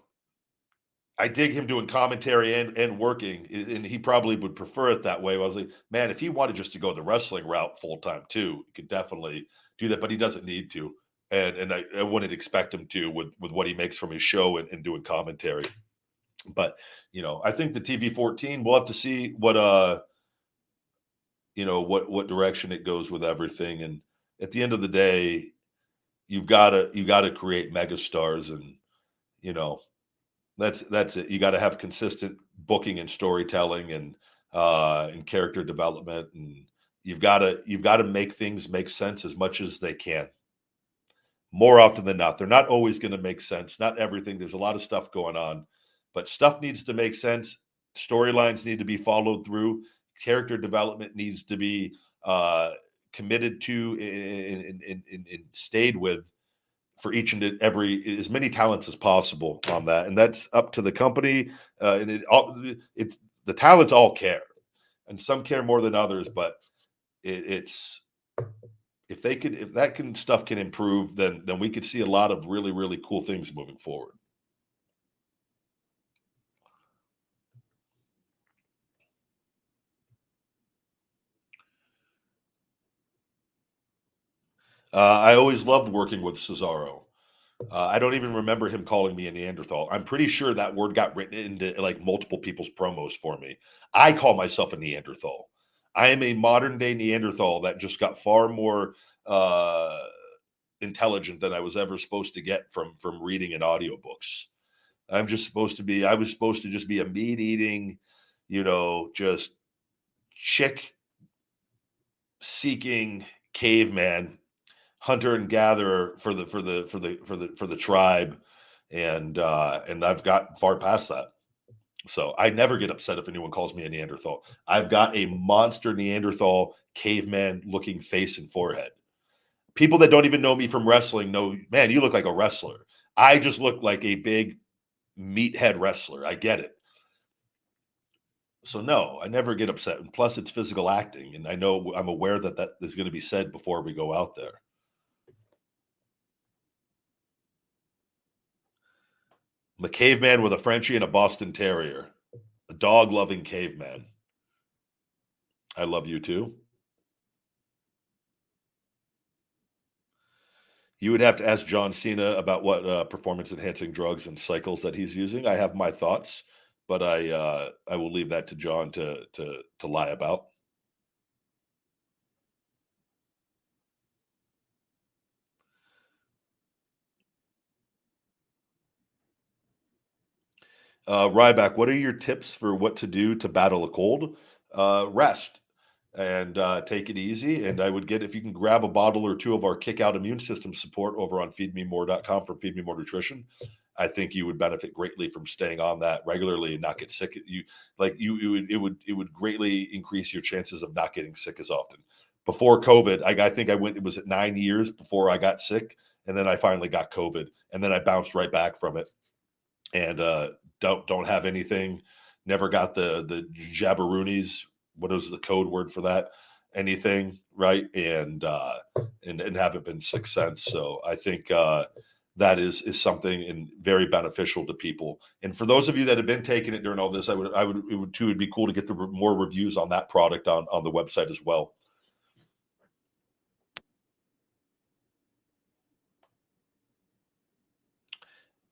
I dig him doing commentary and working, and he probably would prefer it that way. I was like, man, if he wanted just to go the wrestling route full time too, he could definitely do that, but he doesn't need to, and I wouldn't expect him to with what he makes from his show and doing commentary. But I think the TV-14, we'll have to see what direction it goes with everything. And at the end of the day, you gotta create megastars, and you know that's it. You got to have consistent booking and storytelling and character development, and you've got to make things make sense as much as they can. More often than not, they're not always going to make sense. Not everything. There's a lot of stuff going on, but stuff needs to make sense. Storylines need to be followed through. Character development needs to be uh, committed to and stayed with for each and every as many talents as possible on that, and that's up to the company. And it's the talents all care, and some care more than others. But it's if that can stuff can improve, then we could see a lot of really really cool things moving forward. I always loved working with Cesaro. I don't even remember him calling me a Neanderthal. I'm pretty sure that word got written into like multiple people's promos for me. I call myself a Neanderthal. I am a modern day Neanderthal that just got far more uh, intelligent than I was ever supposed to get from reading in audiobooks. I was supposed to just be a meat eating, just chick seeking caveman, hunter and gatherer for the tribe, and I've gotten far past that. So I never get upset if anyone calls me a Neanderthal. I've got a monster Neanderthal caveman looking face and forehead. People that don't even know me from wrestling know, man, you look like a wrestler. I just look like a big meathead wrestler. I get it. So no, I never get upset. And plus, it's physical acting, and I'm aware that that is going to be said before we go out there. I'm a caveman with a Frenchie and a Boston Terrier, a dog loving caveman. I love you too. You would have to ask John Cena about what performance enhancing drugs and cycles that he's using. I have my thoughts, but I will leave that to John to lie about. Ryback, what are your tips for what to do to battle a cold? Rest and take it easy. And I would get, if you can grab a bottle or two of our Kick Out Immune System support over on feedmemore.com for Feed Me More Nutrition, I think you would benefit greatly from staying on that regularly and not get sick. It would greatly increase your chances of not getting sick as often. Before COVID, I think it was at 9 years before I got sick. And then I finally got COVID, and then I bounced right back from it. And don't have anything. Never got the jabberoonies. What is the code word for that? Anything, right? And haven't been sick since. So I think that is something and very beneficial to people. And for those of you that have been taking it during all this, it'd be cool to get the more reviews on that product on the website as well.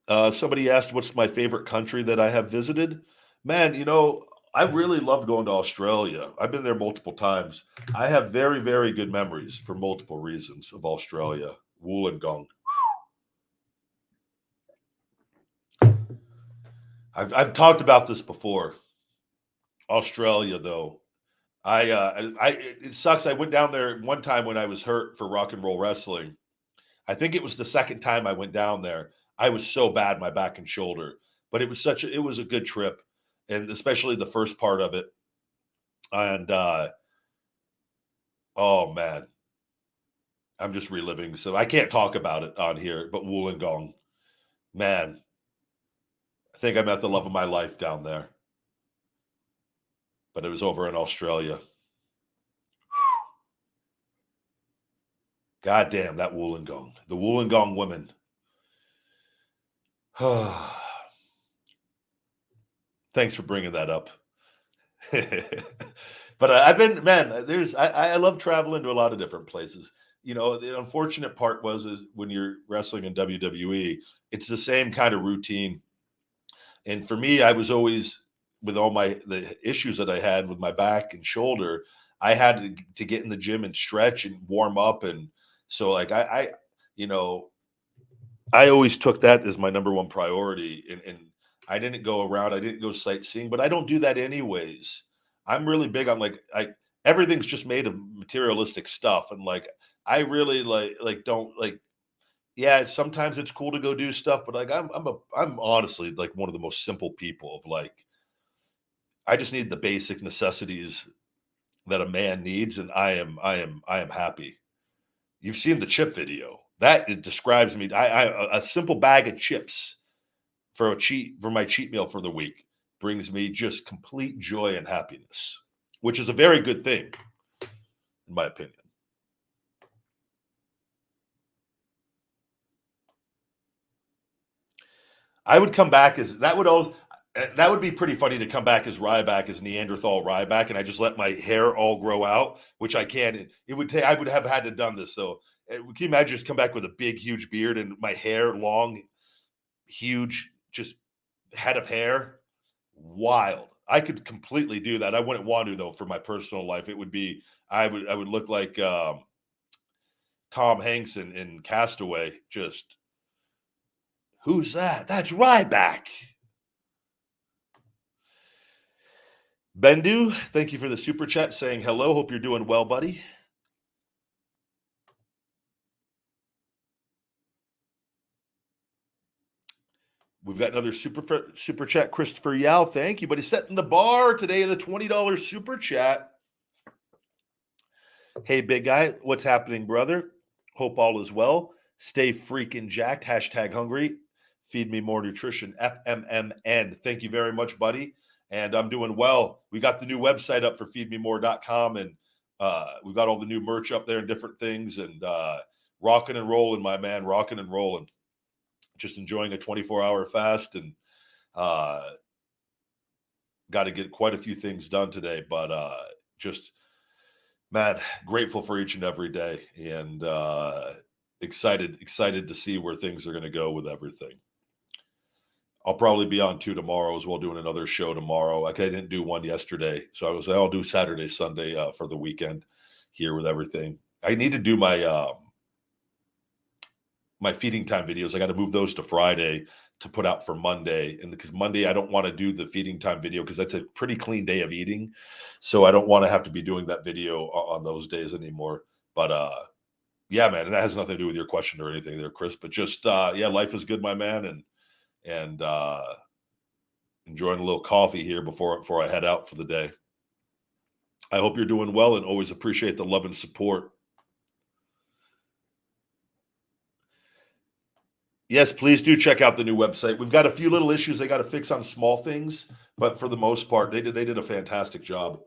Somebody asked, what's my favorite country that I have visited? Man, I really loved going to Australia. I've been there multiple times. I have very, very good memories for multiple reasons of Australia. Wollongong. I've talked about this before. Australia, though, it sucks. I went down there one time when I was hurt for rock and roll wrestling. I think it was the second time I went down there. I was so bad, my back and shoulder, but it was a good trip, and especially the first part of it. And oh man, I'm just reliving. So I can't talk about it on here, but Wollongong, man, I think I met the love of my life down there, but it was over in Australia. God damn that Wollongong, the Wollongong women. Thanks for bringing that up. But I've been, man. I love traveling to a lot of different places. The unfortunate part is when you're wrestling in WWE, it's the same kind of routine. And for me, I was always with all the issues that I had with my back and shoulder. I had to get in the gym and stretch and warm up, and so like you know, I always took that as my number one priority, and I didn't go around. I didn't go sightseeing, but I don't do that anyways. I'm really big on like everything's just made of materialistic stuff, and like I really like don't like. Yeah, sometimes it's cool to go do stuff, but like I'm honestly like one of the most simple people of like I just need the basic necessities that a man needs, and I am happy. You've seen the chip video. That it describes me. A simple bag of chips for my cheat meal for the week brings me just complete joy and happiness, which is a very good thing, in my opinion. I would come back as that would be pretty funny to come back as Ryback, as Neanderthal Ryback, and I just let my hair all grow out, which I can. It would take. I would have had to done this. So, can you imagine just come back with a big, huge beard and my hair long, huge, just head of hair? Wild. I could completely do that. I wouldn't want to though for my personal life. It would be. I would look like Tom Hanks in Castaway. Just who's that? That's Ryback. Bendu, thank you for the super chat saying hello. Hope you're doing well, buddy. We've got another super chat, Christopher Yao. Thank you, buddy. Setting the bar today, the $20 super chat. Hey, big guy, what's happening, brother? Hope all is well. Stay freaking jacked. Hashtag hungry. Feed me more nutrition. FMMN. Thank you very much, buddy. And I'm doing well. We got the new website up for feedmemore.com, and we've got all the new merch up there and different things, and rocking and rolling, my man, rocking and rolling. Just enjoying a 24-hour fast, and got to get quite a few things done today, but just, man, grateful for each and every day, and excited to see where things are going to go with everything. I'll probably be on 2 tomorrow as well, doing another show tomorrow. Like I didn't do one yesterday, so I'll do Saturday, Sunday for the weekend here with everything. I need to do my my feeding time videos. I got to move those to Friday to put out for Monday, and because Monday I don't want to do the feeding time video because that's a pretty clean day of eating, so I don't want to have to be doing that video on those days anymore. But yeah, man, and that has nothing to do with your question or anything there, Chris. But just yeah, life is good, my man, and enjoying a little coffee here before I head out for the day. I hope you're doing well, and always appreciate the love and support. Yes, please do check out the new website. We've got a few little issues they got to fix on small things, but for the most part, they did a fantastic job.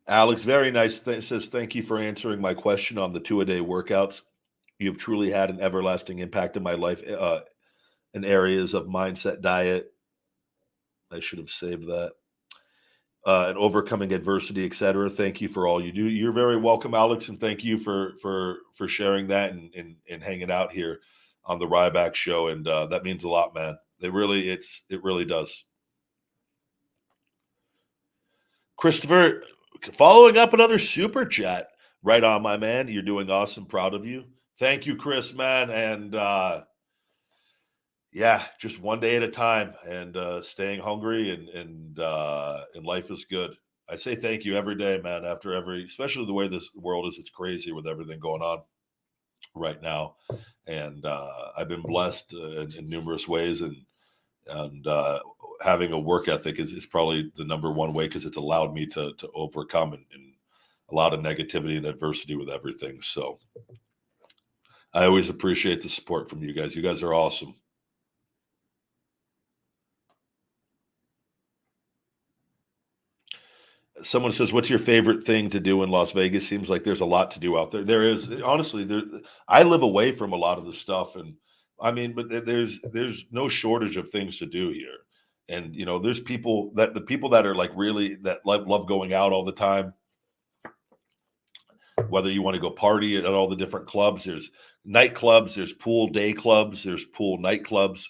Alex, very nice. Says thank you for answering my question on the 2-a-day workouts. You've truly had an everlasting impact in my life in areas of mindset, diet. I should have saved that. and overcoming adversity, etc. Thank you for all you do. You're very welcome, Alex, and thank you for sharing that and hanging out here on the Ryback Show. And that means a lot, man. It really does. Christopher, following up another super chat. Right on, my man. You're doing awesome. Proud of you. Thank you, Chris, man. And yeah, just one day at a time, and staying hungry, and life is good. I say thank you every day, man. After every, especially the way this world is, it's crazy with everything going on right now. And I've been blessed in numerous ways, and having a work ethic is probably the number one way, because it's allowed me to overcome and a lot of negativity and adversity with everything. So I always appreciate the support from you guys. You guys are awesome. Someone says, "What's your favorite thing to do in Las Vegas?" Seems like there's a lot to do out there. There is, honestly. There, I live away from a lot of the stuff, and I mean, but there's no shortage of things to do here. And there's people that the people that are like really that love going out all the time. Whether you want to go party at all the different clubs, there's nightclubs, there's pool day clubs, there's pool nightclubs.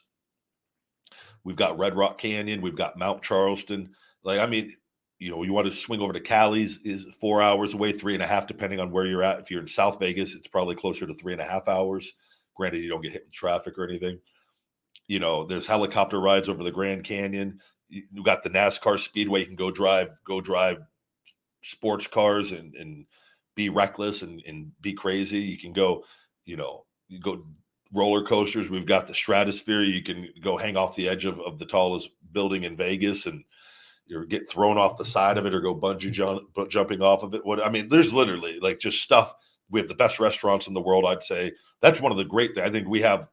We've got Red Rock Canyon, we've got Mount Charleston. Like, I mean, you want to swing over to Cali's is 4 hours away, 3.5, depending on where you're at. If you're in South Vegas, it's probably closer to 3.5 hours. Granted, you don't get hit with traffic or anything. There's helicopter rides over the Grand Canyon. You got the NASCAR Speedway. You can go drive sports cars and be reckless and be crazy. You can go, you go roller coasters. We've got the Stratosphere. You can go hang off the edge of the tallest building in Vegas and get thrown off the side of it, or go bungee jumping off of it. I mean, there's literally like just stuff. We have the best restaurants in the world. I'd say that's one of the great things. I think we have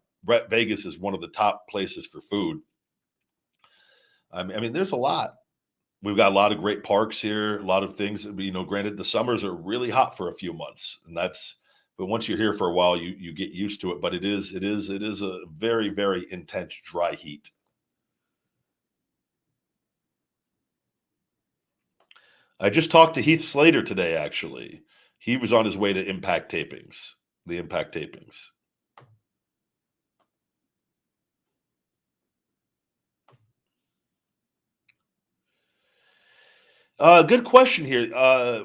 Vegas is one of the top places for food. I mean, there's a lot. We've got a lot of great parks here, a lot of things. Granted, the summers are really hot for a few months, but once you're here for a while, you get used to it. But it is a very, very intense dry heat. I just talked to Heath Slater today, actually. He was on his way to the Impact tapings. Good question here.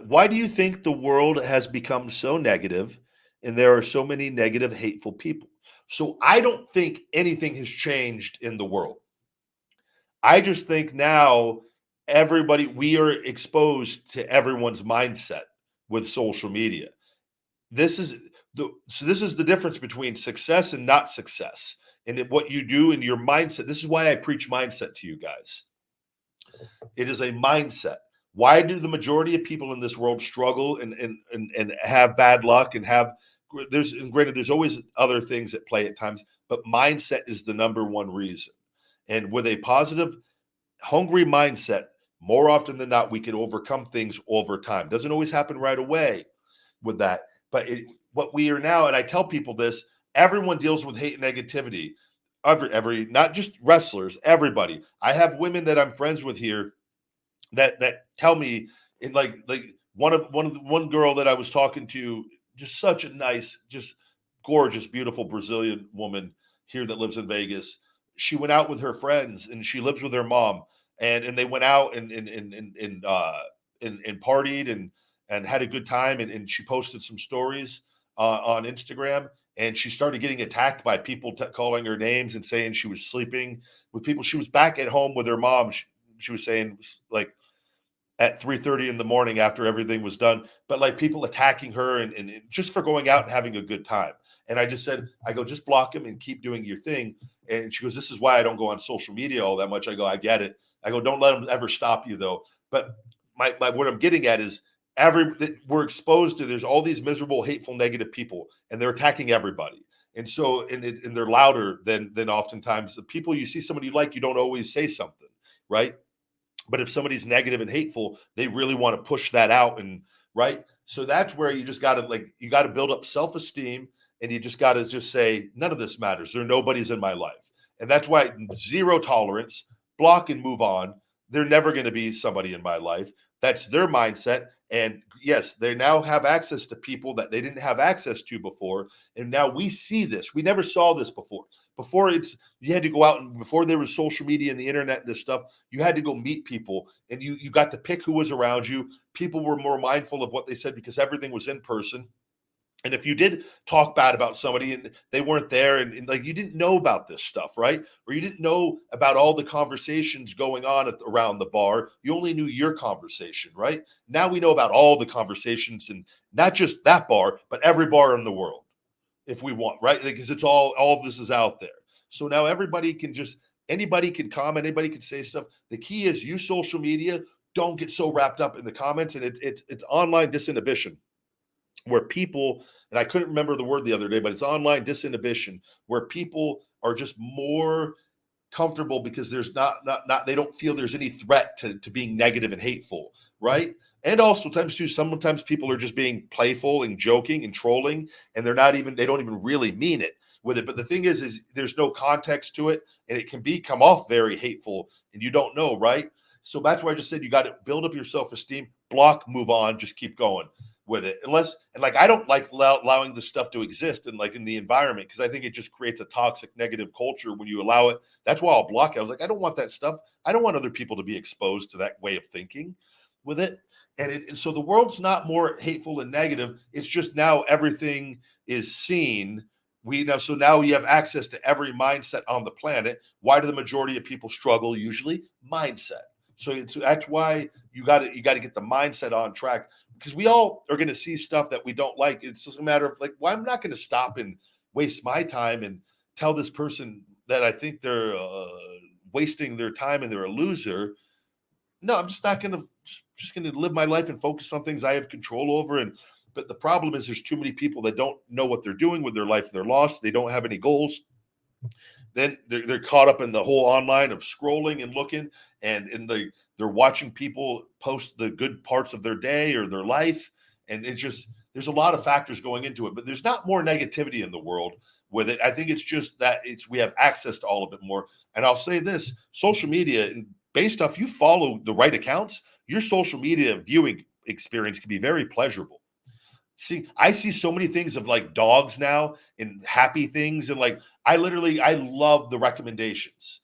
Why do you think the world has become so negative and there are so many negative, hateful people? So I don't think anything has changed in the world. I just think now we are exposed to everyone's mindset with social media. This is the difference between success and not success, and what you do in your mindset. This is why I preach mindset to you guys. It is a mindset. Why do the majority of people in this world struggle and have bad luck and granted, there's always other things at play at times, but mindset is the number one reason. And with a positive, hungry mindset, more often than not, we can overcome things over time. Doesn't always happen right away with that. But what we are now, and I tell people this, everyone deals with hate and negativity. Every not just wrestlers, everybody. I have women that I'm friends with here that tell me, in like one girl that I was talking to, just such a nice, just gorgeous, beautiful Brazilian woman here that lives in Vegas. She went out with her friends, and she lives with her mom, and they went out and partied and had a good time, and she posted some stories on Instagram, and she started getting attacked by people calling her names and saying she was sleeping with people. She was back at home with her mom. She was saying, like, at 3:30 in the morning after everything was done, but like people attacking her and just for going out and having a good time. And I just said, I go, just block them and keep doing your thing. And she goes, this is why I don't go on social media all that much. I go, I get it. I go, don't let them ever stop you though. But my what I'm getting at is we're exposed to, there's all these miserable, hateful, negative people, and they're attacking everybody. And so, and they're louder than oftentimes the people you see. Somebody you like, you don't always say something, right? But if somebody's negative and hateful, they really want to push that out, and right. So that's where you just got to build up self-esteem, and you just got to just say, none of this matters. Nobody's in my life. And that's why zero tolerance, block and move on. they're never going to be somebody in my life. That's their mindset. And yes, they now have access to people that they didn't have access to before. And now we see this. We never saw this before. Before you had to go out, and before there was social media and the internet and this stuff, you had to go meet people, and you got to pick who was around you. People were more mindful of what they said because everything was in person. And if you did talk bad about somebody and they weren't there, and like you didn't know about this stuff, right? Or you didn't know about all the conversations going on around the bar. You only knew your conversation, right? Now we know about all the conversations, and not just that bar, but every bar in the world, if we want, right? Because it's all of this is out there. So now anybody can comment, anybody can say stuff. The key is use social media. Don't get so wrapped up in the comments, and it's online disinhibition, where people, and I couldn't remember the word the other day, but it's online disinhibition, where people are just more comfortable because there's not they don't feel there's any threat to being negative and hateful, right? And also sometimes people are just being playful and joking and trolling, and they don't even really mean it with it. But the thing is there's no context to it, and it can come off very hateful, and you don't know, right? So that's why I just said you got to build up your self-esteem, block, move on, just keep going with it. I don't like allowing this stuff to exist in the environment, because I think it just creates a toxic negative culture when you allow it. That's why I'll block it. I was like, I don't want that stuff. I don't want other people to be exposed to that way of thinking with it. And so the world's not more hateful and negative. It's just now everything is seen. So now you have access to every mindset on the planet. Why do the majority of people struggle? Usually mindset. So that's why you got to get the mindset on track, because we all are going to see stuff that we don't like. It's just a matter of well, I'm not going to stop and waste my time and tell this person that I think they're wasting their time and they're a loser. No, I'm just not going to just going to live my life and focus on things I have control over. But the problem is there's too many people that don't know what they're doing with their life. They're lost. They don't have any goals. Then they're caught up in the whole online of scrolling and looking, and they're watching people post the good parts of their day or their life. And there's a lot of factors going into it, but there's not more negativity in the world with it. I think it's just that we have access to all of it more. And I'll say this, social media, and based off, you follow the right accounts, your social media viewing experience can be very pleasurable. I see so many things of dogs now and happy things. And I love the recommendations,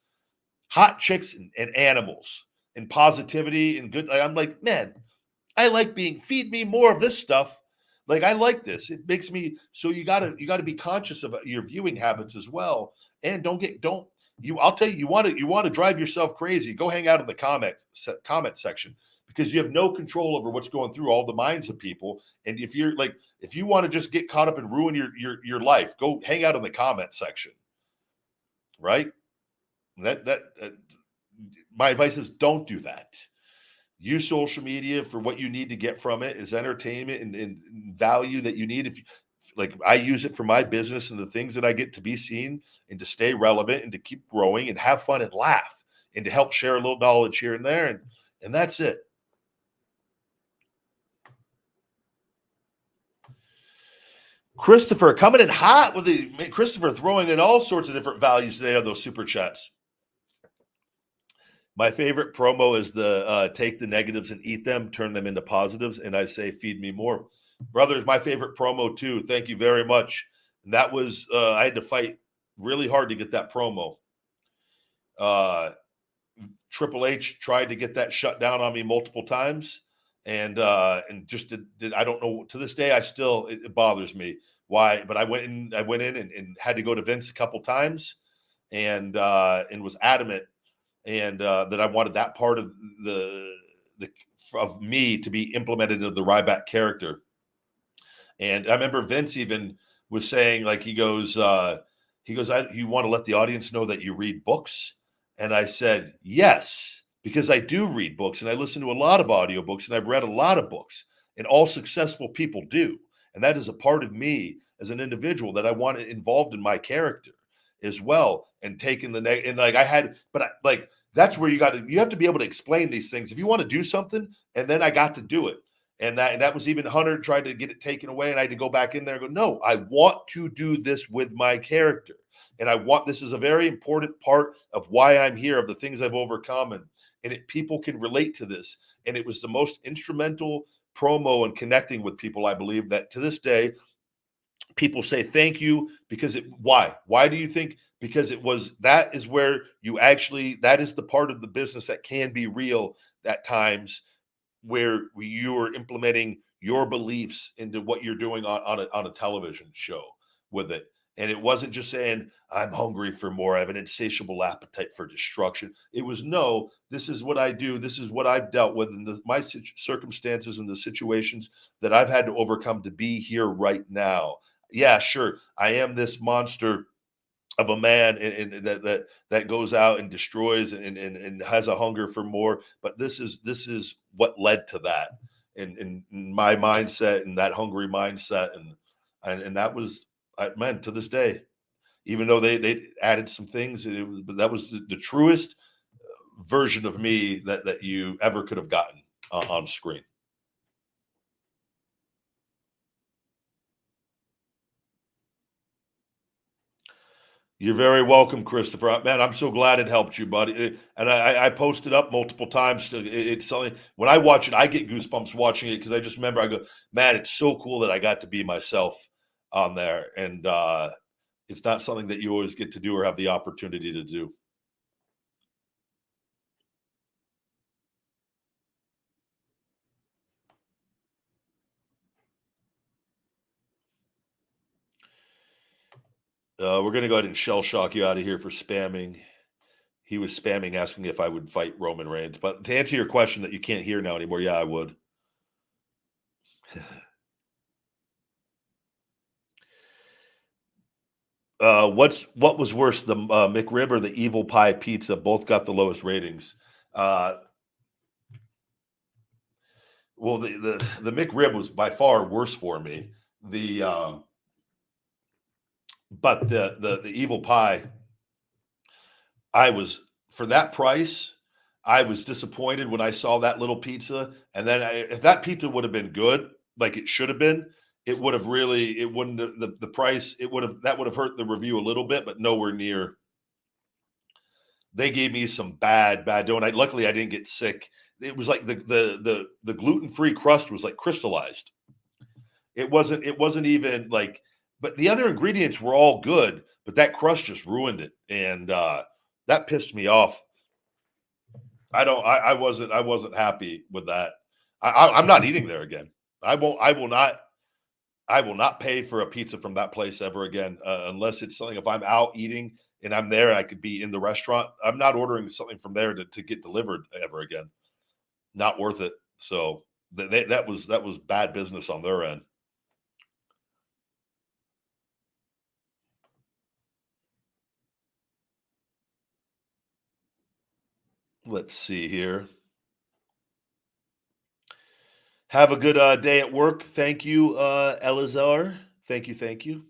hot chicks and animals and positivity and good. I'm like, man, I like feed me more of this stuff. I like this. It makes me, so you gotta be conscious of your viewing habits as well. And I'll tell you, you want to drive yourself crazy. Go hang out in the comment section, because you have no control over what's going through all the minds of people. And if you want to just get caught up and ruin your life, go hang out in the comment section. Right? My advice is don't do that. Use social media for what you need to get from it, is entertainment and value that you need. I use it for my business and the things that I get to be seen, and to stay relevant and to keep growing and have fun and laugh, and to help share a little knowledge here and there. And that's it. Christopher coming in hot Christopher throwing in all sorts of different values today on those super chats. My favorite promo is the take the negatives and eat them, turn them into positives. And I say, feed me more. Brother, is my favorite promo too. Thank you very much. And that was, I had to fight really hard to get that promo. Triple H tried to get that shut down on me multiple times. And just did I don't know, to this day, it bothers me why, but I went in and had to go to Vince a couple times, and was adamant, and that I wanted that part of of me to be implemented into the Ryback character. And I remember Vince even was saying, he goes, you want to let the audience know that you read books? And I said, yes, because I do read books, and I listen to a lot of audiobooks, and I've read a lot of books, and all successful people do. And that is a part of me as an individual that I want involved in my character as well. And taking that's where you have to be able to explain these things if you want to do something. And then I got to do it. And that was even Hunter tried to get it taken away, and I had to go back in there and go, no, I want to do this with my character, And this is a very important part of why I'm here, of the things I've overcome, and people can relate to this. And it was the most instrumental promo and connecting with people, I believe, that to this day people say thank you. Because why do you think? Because that is where that is the part of the business that can be real at times, where you are implementing your beliefs into what you're doing on a television show with it. And it wasn't just saying, I'm hungry for more, I have an insatiable appetite for destruction. It was, no, this is what I do. This is what I've dealt with in my circumstances and the situations that I've had to overcome to be here right now. Yeah, sure, I am this monster of a man, and that goes out and destroys and has a hunger for more. But this is what led to that, and my mindset and that hungry mindset, and that was, man, to this day, even though they added some things, but that was the truest version of me that you ever could have gotten on screen. You're very welcome, Christopher. Man, I'm so glad it helped you, buddy. And I posted up multiple times. It's something, when I watch it, I get goosebumps watching it, because I just remember, I go, man, it's so cool that I got to be myself on there. And it's not something that you always get to do or have the opportunity to do. We're going to go ahead and shell shock you out of here for spamming. He was spamming, asking if I would fight Roman Reigns. But to answer your question that you can't hear now anymore, yeah, I would. What was worse, the McRib or the Evil Pie Pizza? Both got the lowest ratings. Well, the McRib was by far worse for me. But the Evil Pie, I was, for that price, I was disappointed when I saw that little pizza. And then if that pizza would have been good, like it should have been, it would have really, it wouldn't have, the price, that would have hurt the review a little bit, but nowhere near. They gave me some bad dough. Luckily I didn't get sick. It was like the gluten-free crust was like crystallized. It wasn't even like, but the other ingredients were all good, but that crust just ruined it. And that pissed me off. I wasn't happy with that. I'm not eating there again. I will not pay for a pizza from that place ever again, unless it's something, if I'm out eating and I'm there and I could be in the restaurant, I'm not ordering something from there to get delivered ever again. Not worth it. So that was bad business on their end. Let's see here. Have a good day at work. Thank you, Elazar. Thank you.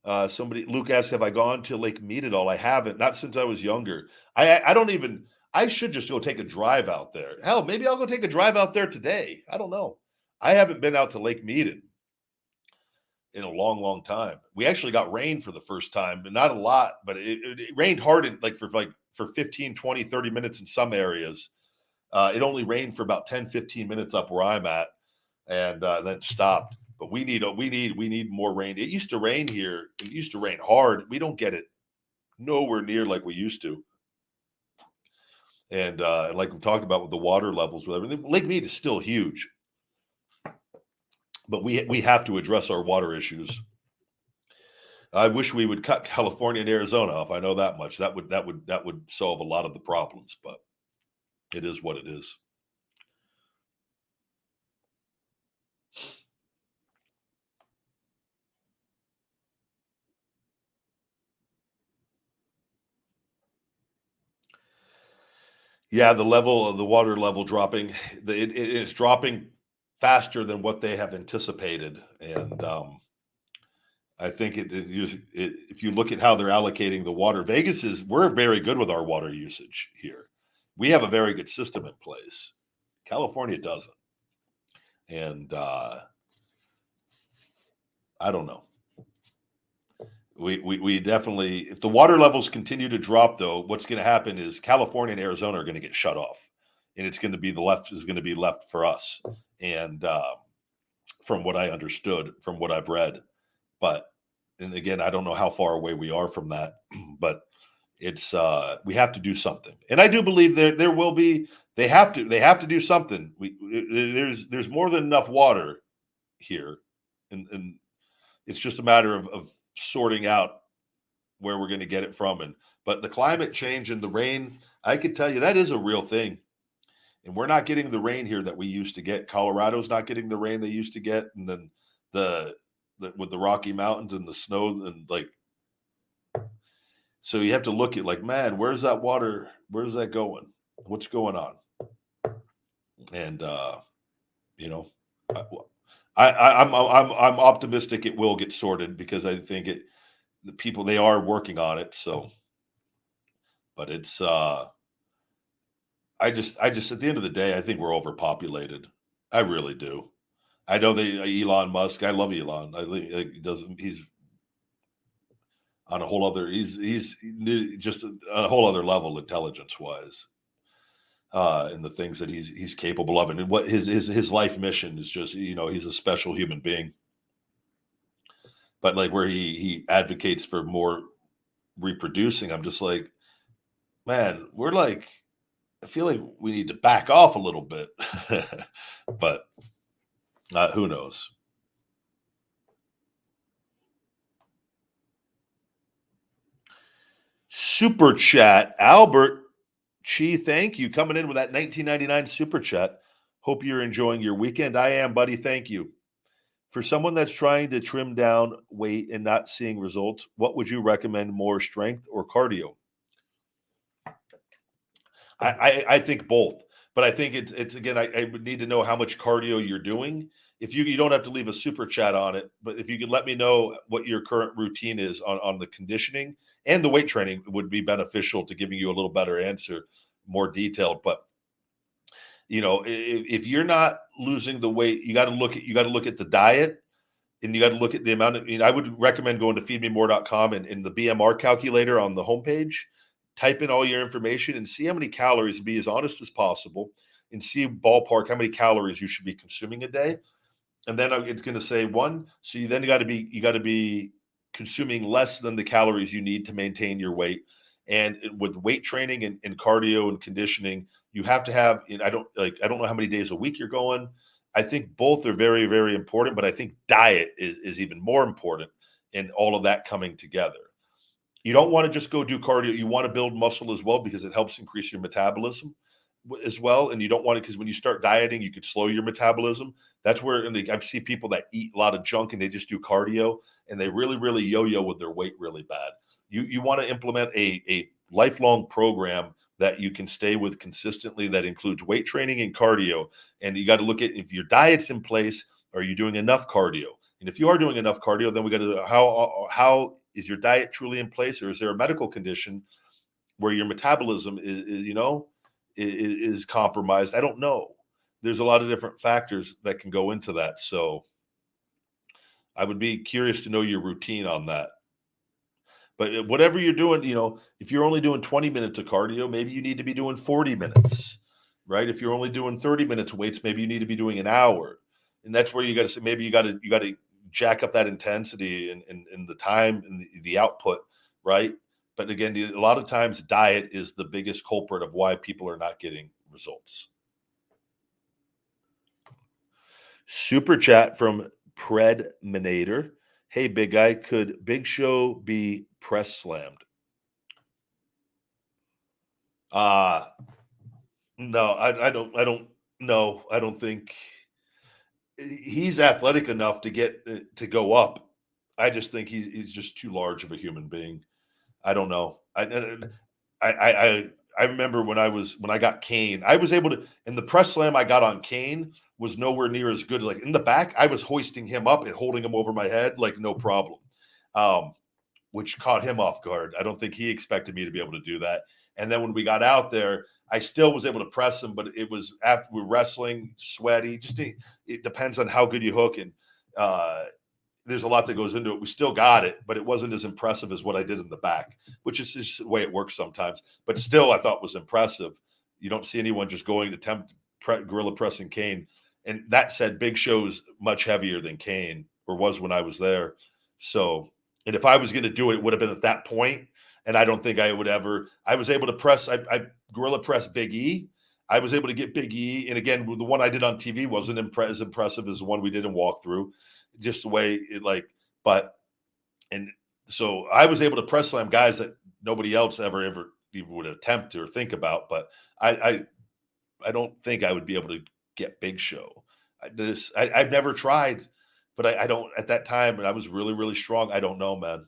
Luke asks, have I gone to Lake Mead at all? I haven't, not since I was younger. I don't even, I should just go take a drive out there. Hell, maybe I'll go take a drive out there today. I don't know. I haven't been out to Lake Mead in a long time. We actually got rain for the first time, but not a lot, but it rained hard for 15, 20, 30 minutes in some areas. It only rained for about 10, 15 minutes up where I'm at, and then stopped. But we need more rain. It used to rain here. It used to rain hard. We don't get it nowhere near like we used to. And like we talked about with the water levels, with everything, Lake Mead is still huge, but we have to address our water issues. I wish we would cut California and Arizona off. I know that much. That would solve a lot of the problems, but it is what it is. Yeah, the water level dropping, it is dropping faster than what they have anticipated. And I think if you look at how they're allocating the water, we're very good with our water usage here. We have a very good system in place. California doesn't. And I don't know. We definitely, if the water levels continue to drop, though, what's going to happen is California and Arizona are going to get shut off, and it's going to be left for us. And from what I understood, from what I've read, but and again, I don't know how far away we are from that, but it's we have to do something, and I do believe there will be. They have to do something. There's more than enough water here, and it's just a matter of sorting out where we're going to get it from. And but the climate change and the rain, I could tell you that is a real thing. And we're not getting the rain here that we used to get. Colorado's not getting the rain they used to get, and then the, with the Rocky Mountains and the snow and like, so you have to look at like, man, where's that water? Where's that going? What's going on? And you know, I'm optimistic it will get sorted because I think the people, they are working on it. So, but it's I just at the end of the day, I think we're overpopulated. I really do. I know Elon Musk. I love Elon. I think he doesn't. He's on a whole other. He's just on a whole other level intelligence wise, in the things that he's capable of, and what his life mission is. Just he's a special human being. But like where he advocates for more reproducing, I'm just like, man, we're like, I feel like we need to back off a little bit, but who knows? Super chat, Albert Chi, thank you, coming in with that 1999 super chat. Hope you're enjoying your weekend. I am, buddy. Thank you. For someone that's trying to trim down weight and not seeing results, what would you recommend, more strength or cardio? I think both, but I think it's again, I would need to know how much cardio you're doing. If you don't have to leave a super chat on it, but if you could let me know what your current routine is on the conditioning and the weight training, would be beneficial to giving you a little better answer, more detailed. But if you're not losing the weight, you got to look at the diet, and you got to look at the amount of. I would recommend going to feedmemore.com and in the BMR calculator on the homepage, type in all your information and see how many calories. Be as honest as possible and see ballpark how many calories you should be consuming a day. And then it's going to say one. So you got to be consuming less than the calories you need to maintain your weight. And with weight training and cardio and conditioning, you have to have. I don't know how many days a week you're going. I think both are very, very important, but I think diet is even more important in all of that coming together. You don't want to just go do cardio. You want to build muscle as well because it helps increase your metabolism as well. And you don't want to, because when you start dieting, you could slow your metabolism. That's where I've seen people that eat a lot of junk and they just do cardio and they really, really yo-yo with their weight really bad. You want to implement a lifelong program that you can stay with consistently that includes weight training and cardio. And you got to look at if your diet's in place, are you doing enough cardio? And if you are doing enough cardio, then we got to how is your diet truly in place, or is there a medical condition where your metabolism is compromised? I don't know. There's a lot of different factors that can go into that. So I would be curious to know your routine on that. But whatever you're doing, if you're only doing 20 minutes of cardio, maybe you need to be doing 40 minutes, right? If you're only doing 30 minutes of weights, maybe you need to be doing an hour. And that's where you got to say, maybe you got to jack up that intensity and the time and the output, right? But again, a lot of times diet is the biggest culprit of why people are not getting results. Super chat from Predminator. Hey, big guy, could Big Show be press slammed? No, I don't know. I don't think he's athletic enough to get to go up. I just think he's just too large of a human being. I don't know. I remember when I got Kane, I was able to, and the press slam I got on Kane was nowhere near as good. Like in the back, I was hoisting him up and holding him over my head like no problem, which caught him off guard. I don't think he expected me to be able to do that. And then when we got out there, I still was able to press him, but it was after we were wrestling, sweaty. Just it depends on how good you hook, and there's a lot that goes into it. We still got it, but it wasn't as impressive as what I did in the back, which is just the way it works sometimes. But still, I thought was impressive. You don't see anyone just going to attempt gorilla pressing Kane. And that said, Big Show's much heavier than Kane, or was when I was there. So, and if I was going to do it, it would have been at that point. And I don't think I would ever. I was able to press. I gorilla press Big E. I was able to get Big E, and again, the one I did on TV wasn't as impressive as the one we did in walkthrough. Just the way it and so I was able to press slam guys that nobody else ever even would attempt or think about. But I don't think I would be able to get Big Show. I've never tried, but I don't at that time. And I was really, really strong. I don't know, man.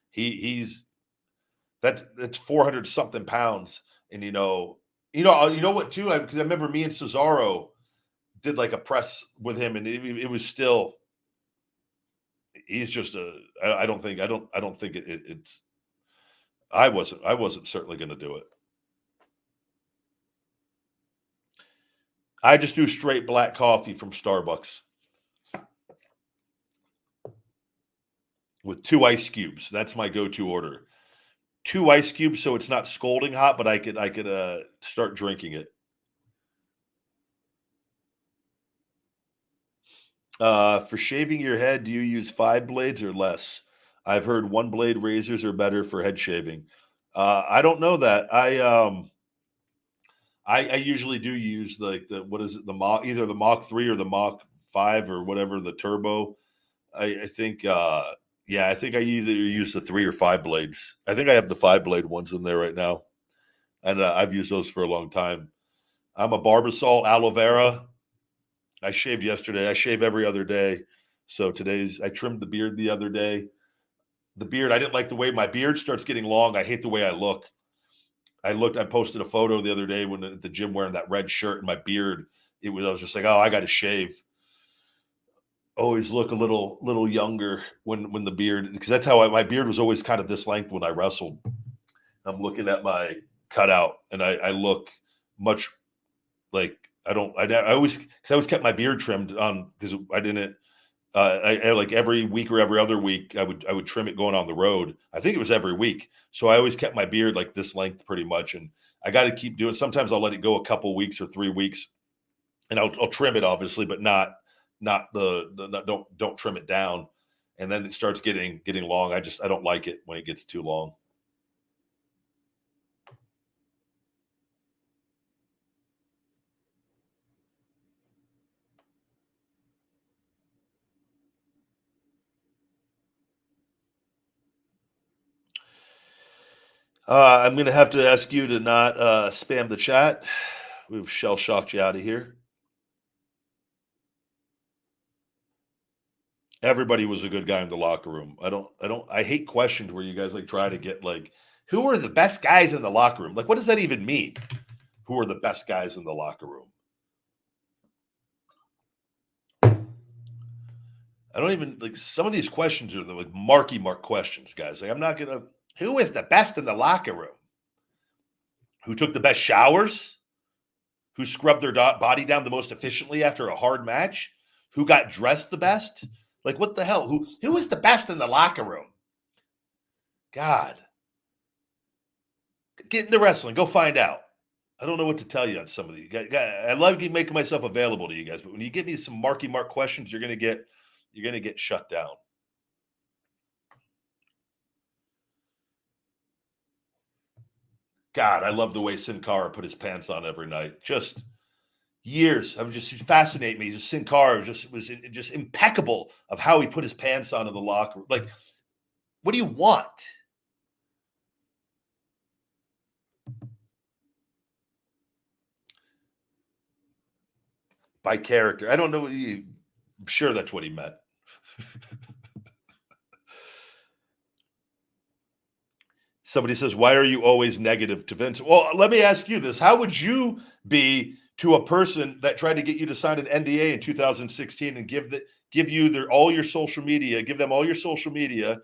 He's that's 400 something pounds, and you know what too? Because I remember me and Cesaro did like a press with him, and it was still. He's just I don't think it's. I wasn't certainly going to do it. I just do straight black coffee from Starbucks with 2 ice cubes. That's my go-to order. 2 ice cubes, so it's not scalding hot, but I could start drinking it. For shaving your head, do you use 5 blades or less? I've heard 1 blade razors are better for head shaving. I don't know that. I usually do use what is it, the Mach, either the Mach 3 or the Mach 5 or whatever, the turbo. I think I think I either use the 3 or 5 blades. I think I have the 5 blade ones in there right now, and I've used those for a long time. I'm a Barbasol aloe vera. I shaved yesterday. I shave every other day. So I trimmed the beard the other day. The beard, I didn't like the way my beard starts getting long. I hate the way I look. I posted a photo the other day when at the gym wearing that red shirt, and my beard, I was just like, oh, I got to shave. Always look a little younger when the beard, because that's how my beard was always kind of this length when I wrestled. I'm looking at my cutout, and I look much like I always kept my beard trimmed on, because I didn't. I like every week or every other week, I would trim it going on the road. I think it was every week. So I always kept my beard like this length pretty much. And I got to keep doing, sometimes I'll let it go a couple weeks or 3 weeks, and I'll trim it obviously, but not don't trim it down. And then it starts getting long. I don't like it when it gets too long. I'm going to have to ask you to not spam the chat. We've shell shocked you out of here. Everybody was a good guy in the locker room. I hate questions where you guys like try to get like, who are the best guys in the locker room? Like, what does that even mean? Who are the best guys in the locker room? I don't even like, some of these questions are the like mark questions, guys. Like, I'm not gonna. Who is the best in the locker room? Who took the best showers? Who scrubbed their body down the most efficiently after a hard match? Who got dressed the best? Like, what the hell? Who is the best in the locker room? God. Get into wrestling. Go find out. I don't know what to tell you on some of these guys. I love making myself available to you guys, but when you give me some mark questions, you're gonna get shut down. God, I love the way Sin Cara put his pants on every night. Just years. I would just fascinate me. Just Sin Cara was just impeccable of how he put his pants on in the locker room. Like, what do you want? By character. I don't know. I'm sure that's what he meant. Somebody says, why are you always negative to Vince? Well, let me ask you this. How would you be to a person that tried to get you to sign an NDA in 2016 and give you all your social media, give them all your social media,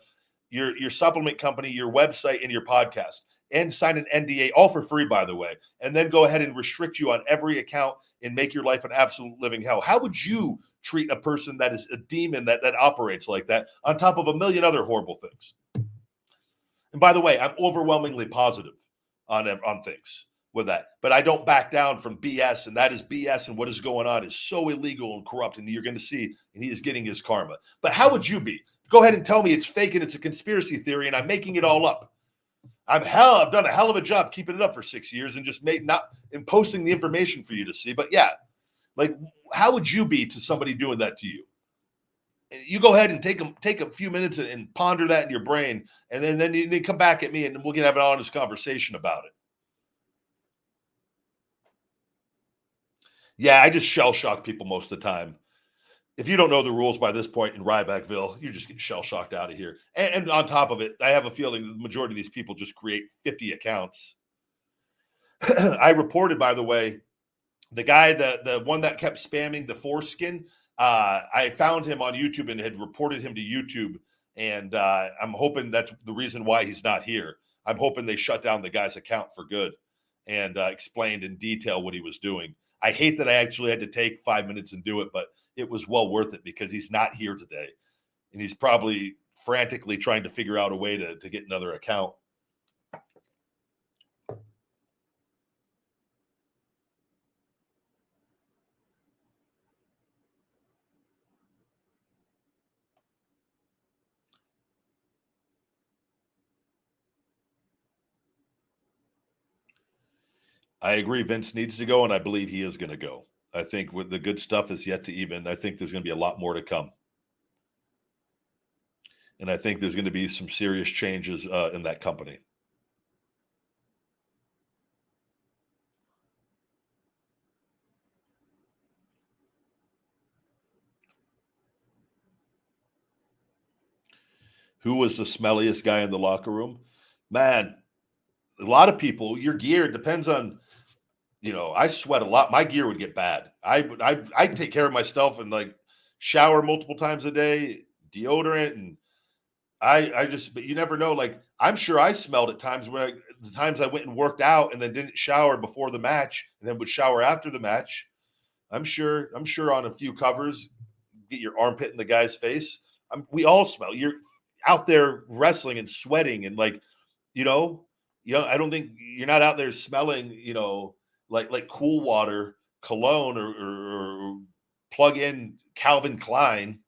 your supplement company, your website, and your podcast, and sign an NDA, all for free, by the way, and then go ahead and restrict you on every account and make your life an absolute living hell? How would you treat a person that is a demon that operates like that, on top of a million other horrible things. And by the way, I'm overwhelmingly positive on things with that, but I don't back down from BS, and that is BS. And what is going on is so illegal and corrupt, and you're going to see, and he is getting his karma. But how would you be? Go ahead and tell me it's fake and it's a conspiracy theory, and I'm making it all up. I've done a hell of a job keeping it up for 6 years and just posting the information for you to see. But yeah, like, how would you be to somebody doing that to you? You go ahead and take a few minutes and ponder that in your brain, and then you come back at me, and we're gonna have an honest conversation about it. Yeah, I just shell shock people most of the time. If you don't know the rules by this point in Rybackville, you just get shell shocked out of here. And on top of it, I have a feeling the majority of these people just create 50 accounts. I reported, by the way, the guy, the one that kept spamming the foreskin. I found him on YouTube and had reported him to YouTube, and I'm hoping that's the reason why he's not here. I'm hoping they shut down the guy's account for good and explained in detail what he was doing. I hate that I actually had to take 5 minutes and do it, but it was well worth it because he's not here today, and he's probably frantically trying to figure out a way to get another account. I agree. Vince needs to go, and I believe he is going to go. I think with the good stuff is yet to even. I think there's going to be a lot more to come, and I think there's going to be some serious changes in that company. Who was the smelliest guy in the locker room? Man, a lot of people. Your gear depends on. I sweat a lot. My gear would get bad. I take care of myself and like shower multiple times a day, deodorant, and I just, but you never know. Like, I'm sure I smelled at times the times I went and worked out and then didn't shower before the match and then would shower after the match. I'm sure on a few covers, get your armpit in the guy's face. We all smell. You're out there wrestling and sweating and like, you know, I don't think you're not out there smelling, like cool water, cologne, or plug in Calvin Klein,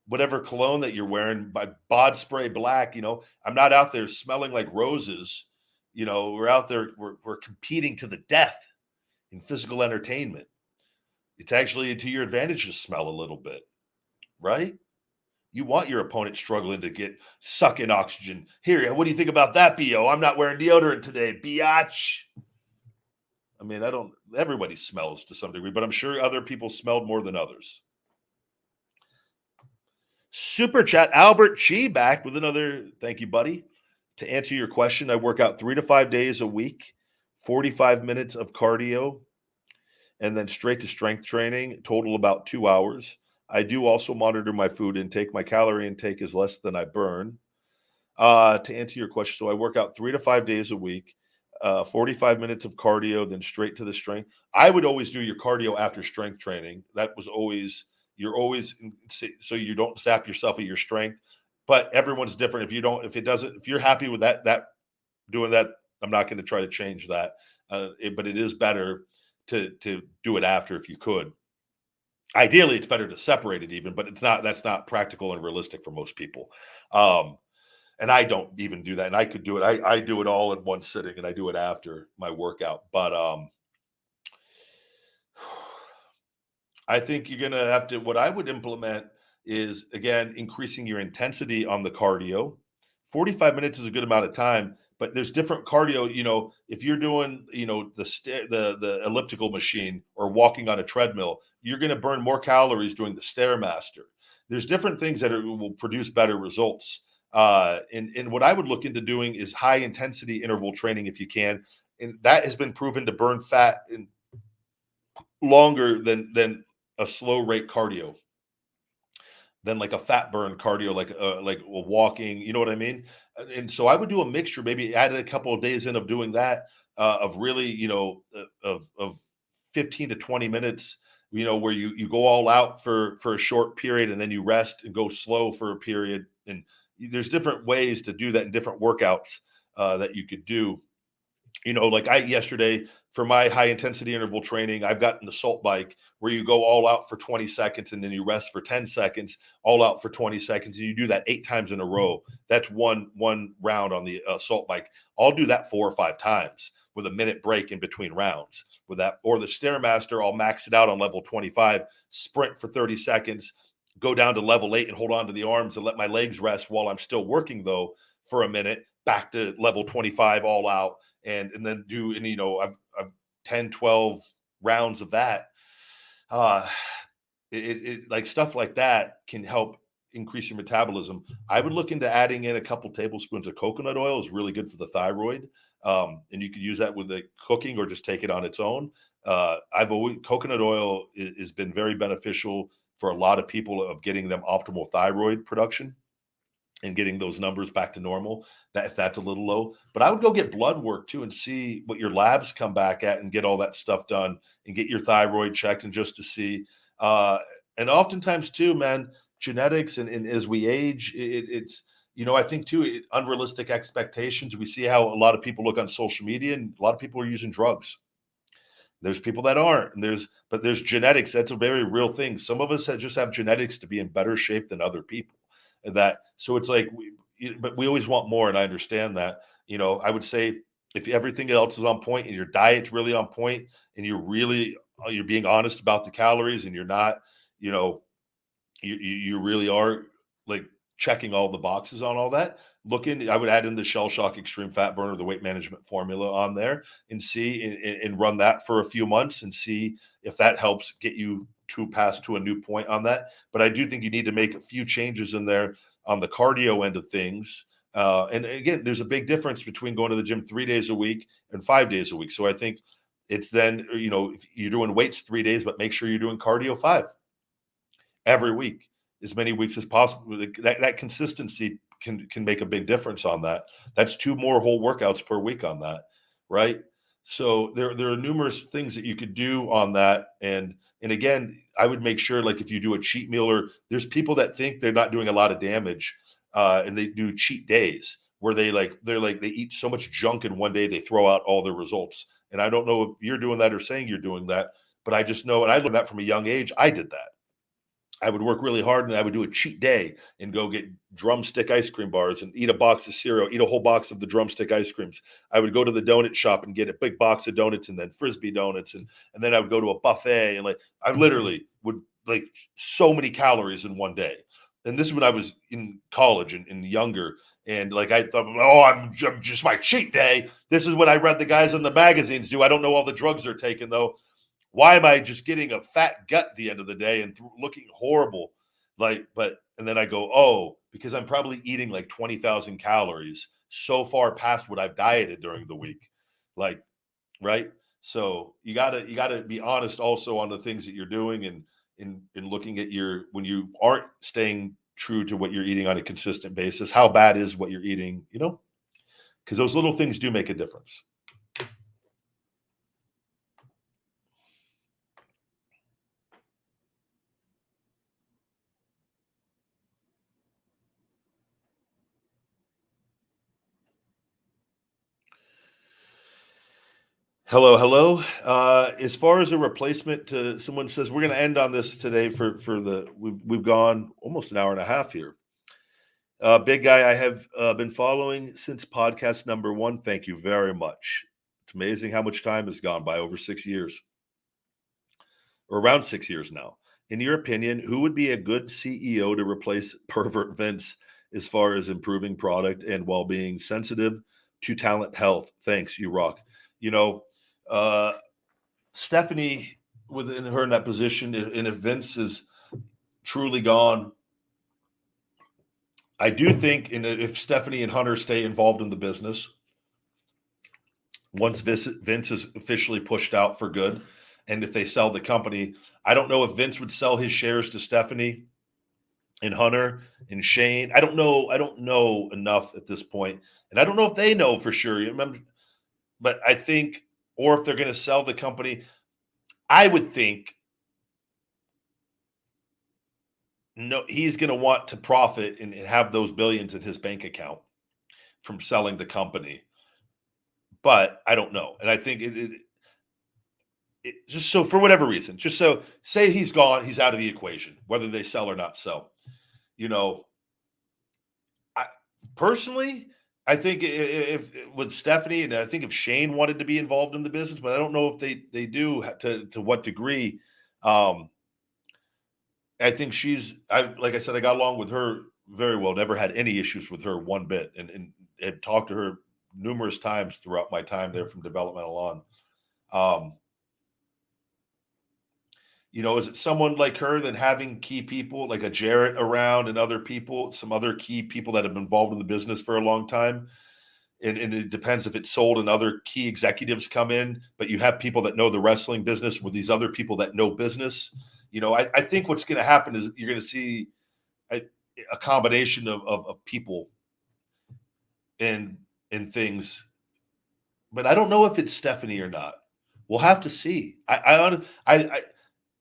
whatever cologne that you're wearing by Bod Spray Black. I'm not out there smelling like roses. We're out there, we're competing to the death in physical entertainment. It's actually to your advantage to smell a little bit, right? You want your opponent struggling to suck in oxygen. Here, what do you think about that, BO? I'm not wearing deodorant today, biatch. I mean, everybody smells to some degree, but I'm sure other people smelled more than others. Super chat, Albert Chi back with another thank you, buddy. To answer your question, I work out 3 to 5 days a week, 45 minutes of cardio, and then straight to strength training, total about 2 hours. I do also monitor my food intake. My calorie intake is less than I burn. To answer your question, so I work out 3 to 5 days a week, 45 minutes of cardio, then straight to the strength. I would always do your cardio after strength training. That was always, so you don't sap yourself at your strength. But everyone's different. If you're happy with that doing that, I'm not going to try to change that. But it is better to do it after if you could. Ideally, it's better to separate it even, but that's not practical and realistic for most people. And I don't even do that. And I could do it. I do it all in one sitting, and I do it after my workout. But I think you're going to have to, what I would implement is, again, increasing your intensity on the cardio. 45 minutes is a good amount of time, but there's different cardio. If you're doing, the elliptical machine or walking on a treadmill, you're going to burn more calories doing the Stairmaster. There's different things that will produce better results. And what I would look into doing is high intensity interval training if you can. And that has been proven to burn fat in longer than a slow rate cardio, than like a fat burn cardio, like walking, you know what I mean? And so I would do a mixture, maybe add a couple of days in of doing that, of really, of 15 to 20 minutes, where you go all out for a short period and then you rest and go slow for a period. And there's different ways to do that in different workouts that you could do. Like yesterday for my high intensity interval training, I've got an assault bike where you go all out for 20 seconds and then you rest for 10 seconds, all out for 20 seconds. And you do that 8 times in a row. That's one round on the assault bike. I'll do that 4 or 5 times with a minute break in between rounds with that. Or the Stairmaster, I'll max it out on level 25, sprint for 30 seconds, go down to level 8 and hold on to the arms and let my legs rest while I'm still working though for a minute, back to level 25 all out. And then do, and I've 10, 12 rounds of that. Like stuff like that can help increase your metabolism. I would look into adding in a couple tablespoons of coconut oil. Is really good for the thyroid. And you could use that with the cooking or just take it on its own. Coconut oil has been very beneficial for a lot of people of getting them optimal thyroid production and getting those numbers back to normal, that if that's a little low. But I would go get blood work too and see what your labs come back at and get all that stuff done and get your thyroid checked and just to see. And oftentimes too, man, genetics and as we age, it's, I think too, unrealistic expectations. We see how a lot of people look on social media and a lot of people are using drugs. There's people that aren't, and but there's genetics. That's a very real thing. Some of us just have genetics to be in better shape than other people. So it's like, but we always want more, and I understand that. I would say if everything else is on point and your diet's really on point, and you're being honest about the calories, and you're not, you really are like checking all the boxes on all that. I would add in the Shell Shock Extreme Fat Burner, the weight management formula on there, and see and run that for a few months and see if that helps get you to pass to a new point on that. But I do think you need to make a few changes in there on the cardio end of things. And again, there's a big difference between going to the gym 3 days a week and 5 days a week. So I think it's then, if you're doing weights 3 days, but make sure you're doing cardio 5 every week, as many weeks as possible. That consistency can make a big difference on that. That's 2 more whole workouts per week on that, right? So there are numerous things that you could do on that. And again, I would make sure, like if you do a cheat meal, or there's people that think they're not doing a lot of damage, and they do cheat days where they eat so much junk in one day they throw out all their results. And I don't know if you're doing that or saying you're doing that, but I just know, and I learned that from a young age. I did that. I would work really hard and I would do a cheat day and go get drumstick ice cream bars and eat a box of cereal, eat a whole box of the drumstick ice creams. I would go to the donut shop and get a big box of donuts and then Frisbee donuts. And then I would go to a buffet and I literally would so many calories in one day. And this is when I was in college and younger. And I thought, I'm just my cheat day. This is what I read the guys in the magazines do. I don't know all the drugs they're taking though. Why am I just getting a fat gut at the end of the day and looking horrible? And then I go, oh, because I'm probably eating 20,000 calories so far past what I've dieted during the week. Right. So you gotta be honest also on the things that you're doing and in looking at when you aren't staying true to what you're eating on a consistent basis, how bad is what you're eating, because those little things do make a difference. Hello. As far as a replacement to someone says, we're going to end on this today we've gone almost an hour and a half here. Big guy, I have been following since podcast number 1. Thank you very much. It's amazing how much time has gone by, over 6 years or around 6 years now. In your opinion, who would be a good CEO to replace pervert Vince as far as improving product and while being sensitive to talent health? Thanks, you rock. Stephanie within her in that position, and if Vince is truly gone, I do think, and if Stephanie and Hunter stay involved in the business, once Vince is officially pushed out for good, and if they sell the company, I don't know if Vince would sell his shares to Stephanie and Hunter and Shane. I don't know enough at this point, and I don't know if they know for sure. You remember, but I think, or if they're going to sell the company, I would think no, he's going to want to profit and have those billions in his bank account from selling the company. But I don't know. And I think it just so for whatever reason, just so say he's gone, he's out of the equation, whether they sell or not sell. I personally, I think if with Stephanie, and I think if Shane wanted to be involved in the business, but I don't know if they do to what degree. I think like I said, I got along with her very well. Never had any issues with her one bit, and had talked to her numerous times throughout my time there from developmental on. Is it someone like her than having key people like a Jarrett around and other people, some other key people that have been involved in the business for a long time? And it depends if it's sold and other key executives come in, but you have people that know the wrestling business with these other people that know business. I think what's going to happen is you're going to see a combination of people and things, but I don't know if it's Stephanie or not. We'll have to see.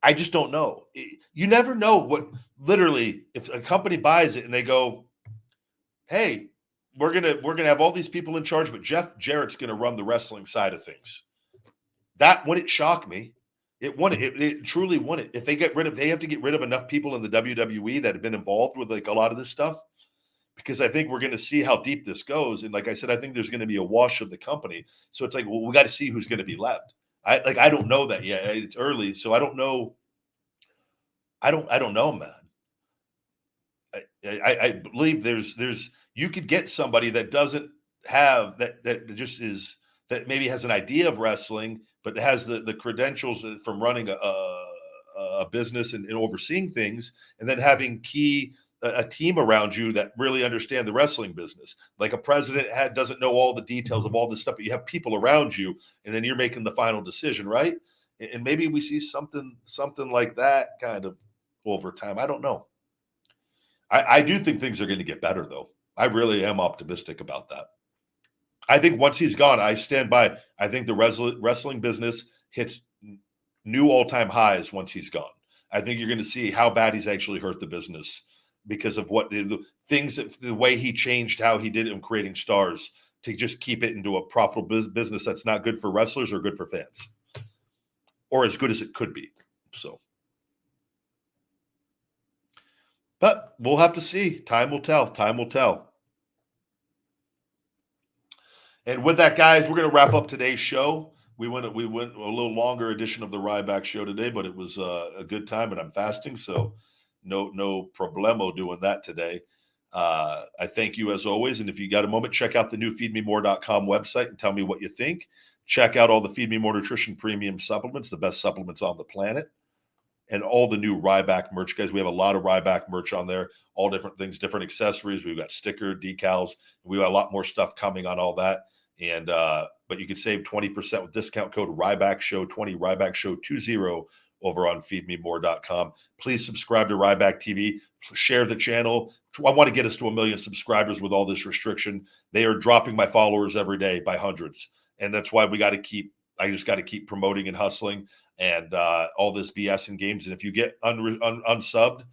I just don't know. You never know what literally if a company buys it and they go, hey, we're gonna have all these people in charge, but Jeff Jarrett's gonna run the wrestling side of things. That wouldn't shock me. It truly wouldn't. If they have to get rid of enough people in the WWE that have been involved with like a lot of this stuff, because I think we're going to see how deep this goes. And like I said, I think there's going to be a wash of the company. So it's like, well, we got to see who's going to be left. I don't know that yet. It's early, so I don't know. I don't know, man. I believe you could get somebody that doesn't have that just is that maybe has an idea of wrestling, but has the credentials from running a business and overseeing things, and then having a team around you that really understand the wrestling business. Like a president doesn't know all the details of all this stuff, but you have people around you, and then you're making the final decision, right? And maybe we see something like that kind of over time. I don't know. I do think things are going to get better, though. I really am optimistic about that. I think once he's gone, I stand by. I think the wrestling business hits new all-time highs once he's gone. I think you're going to see how bad he's actually hurt the business because of the way he changed how he did it in creating stars to just keep it into a profitable business that's not good for wrestlers or good for fans, or as good as it could be. So, but we'll have to see. Time will tell. Time will tell. And with that, guys, we're going to wrap up today's show. We went a little longer edition of the Ryback show today, but it was a good time, and I'm fasting, so no problemo doing that today. I thank you as always, and if you got a moment, check out the new feedmemore.com website and tell me what you think. Check out all the Feed Me More Nutrition premium supplements, the best supplements on the planet, and all the new Ryback merch, guys. We have a lot of Ryback merch on there, all different things, different accessories. We've got sticker, decals. We got a lot more stuff coming on all that. And but you can save 20% with discount code Ryback Show 20, Ryback Show 20 over on feedmemore.com. Please subscribe to Ryback TV. Share the channel. I want to get us to 1 million subscribers with all this restriction. They are dropping my followers every day by hundreds, and that's why I just got to keep promoting and hustling and all this BS in games. And if you get unsubscribed,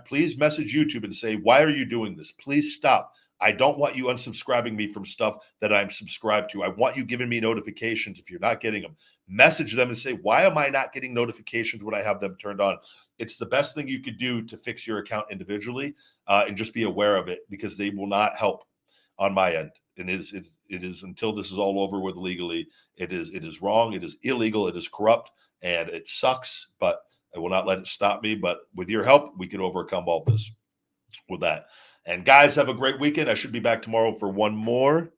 please message YouTube and say, why are you doing this? Please stop. I don't want you unsubscribing me from stuff that I'm subscribed to. I want you giving me notifications if you're not getting them. Message them and say, why am I not getting notifications when I have them turned on? It's the best thing you could do to fix your account individually, and just be aware of it, because they will not help on my end. And it is until this is all over with legally, it is wrong, it is illegal, it is corrupt, and it sucks, but I will not let it stop me. But with your help, we can overcome all this with that. And guys, have a great weekend. I should be back tomorrow for one more.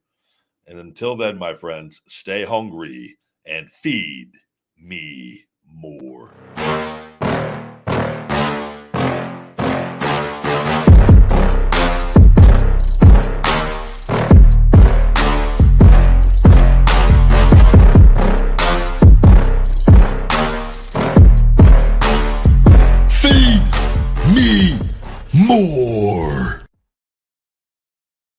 And until then, my friends, stay hungry and feed me more. Feed me more.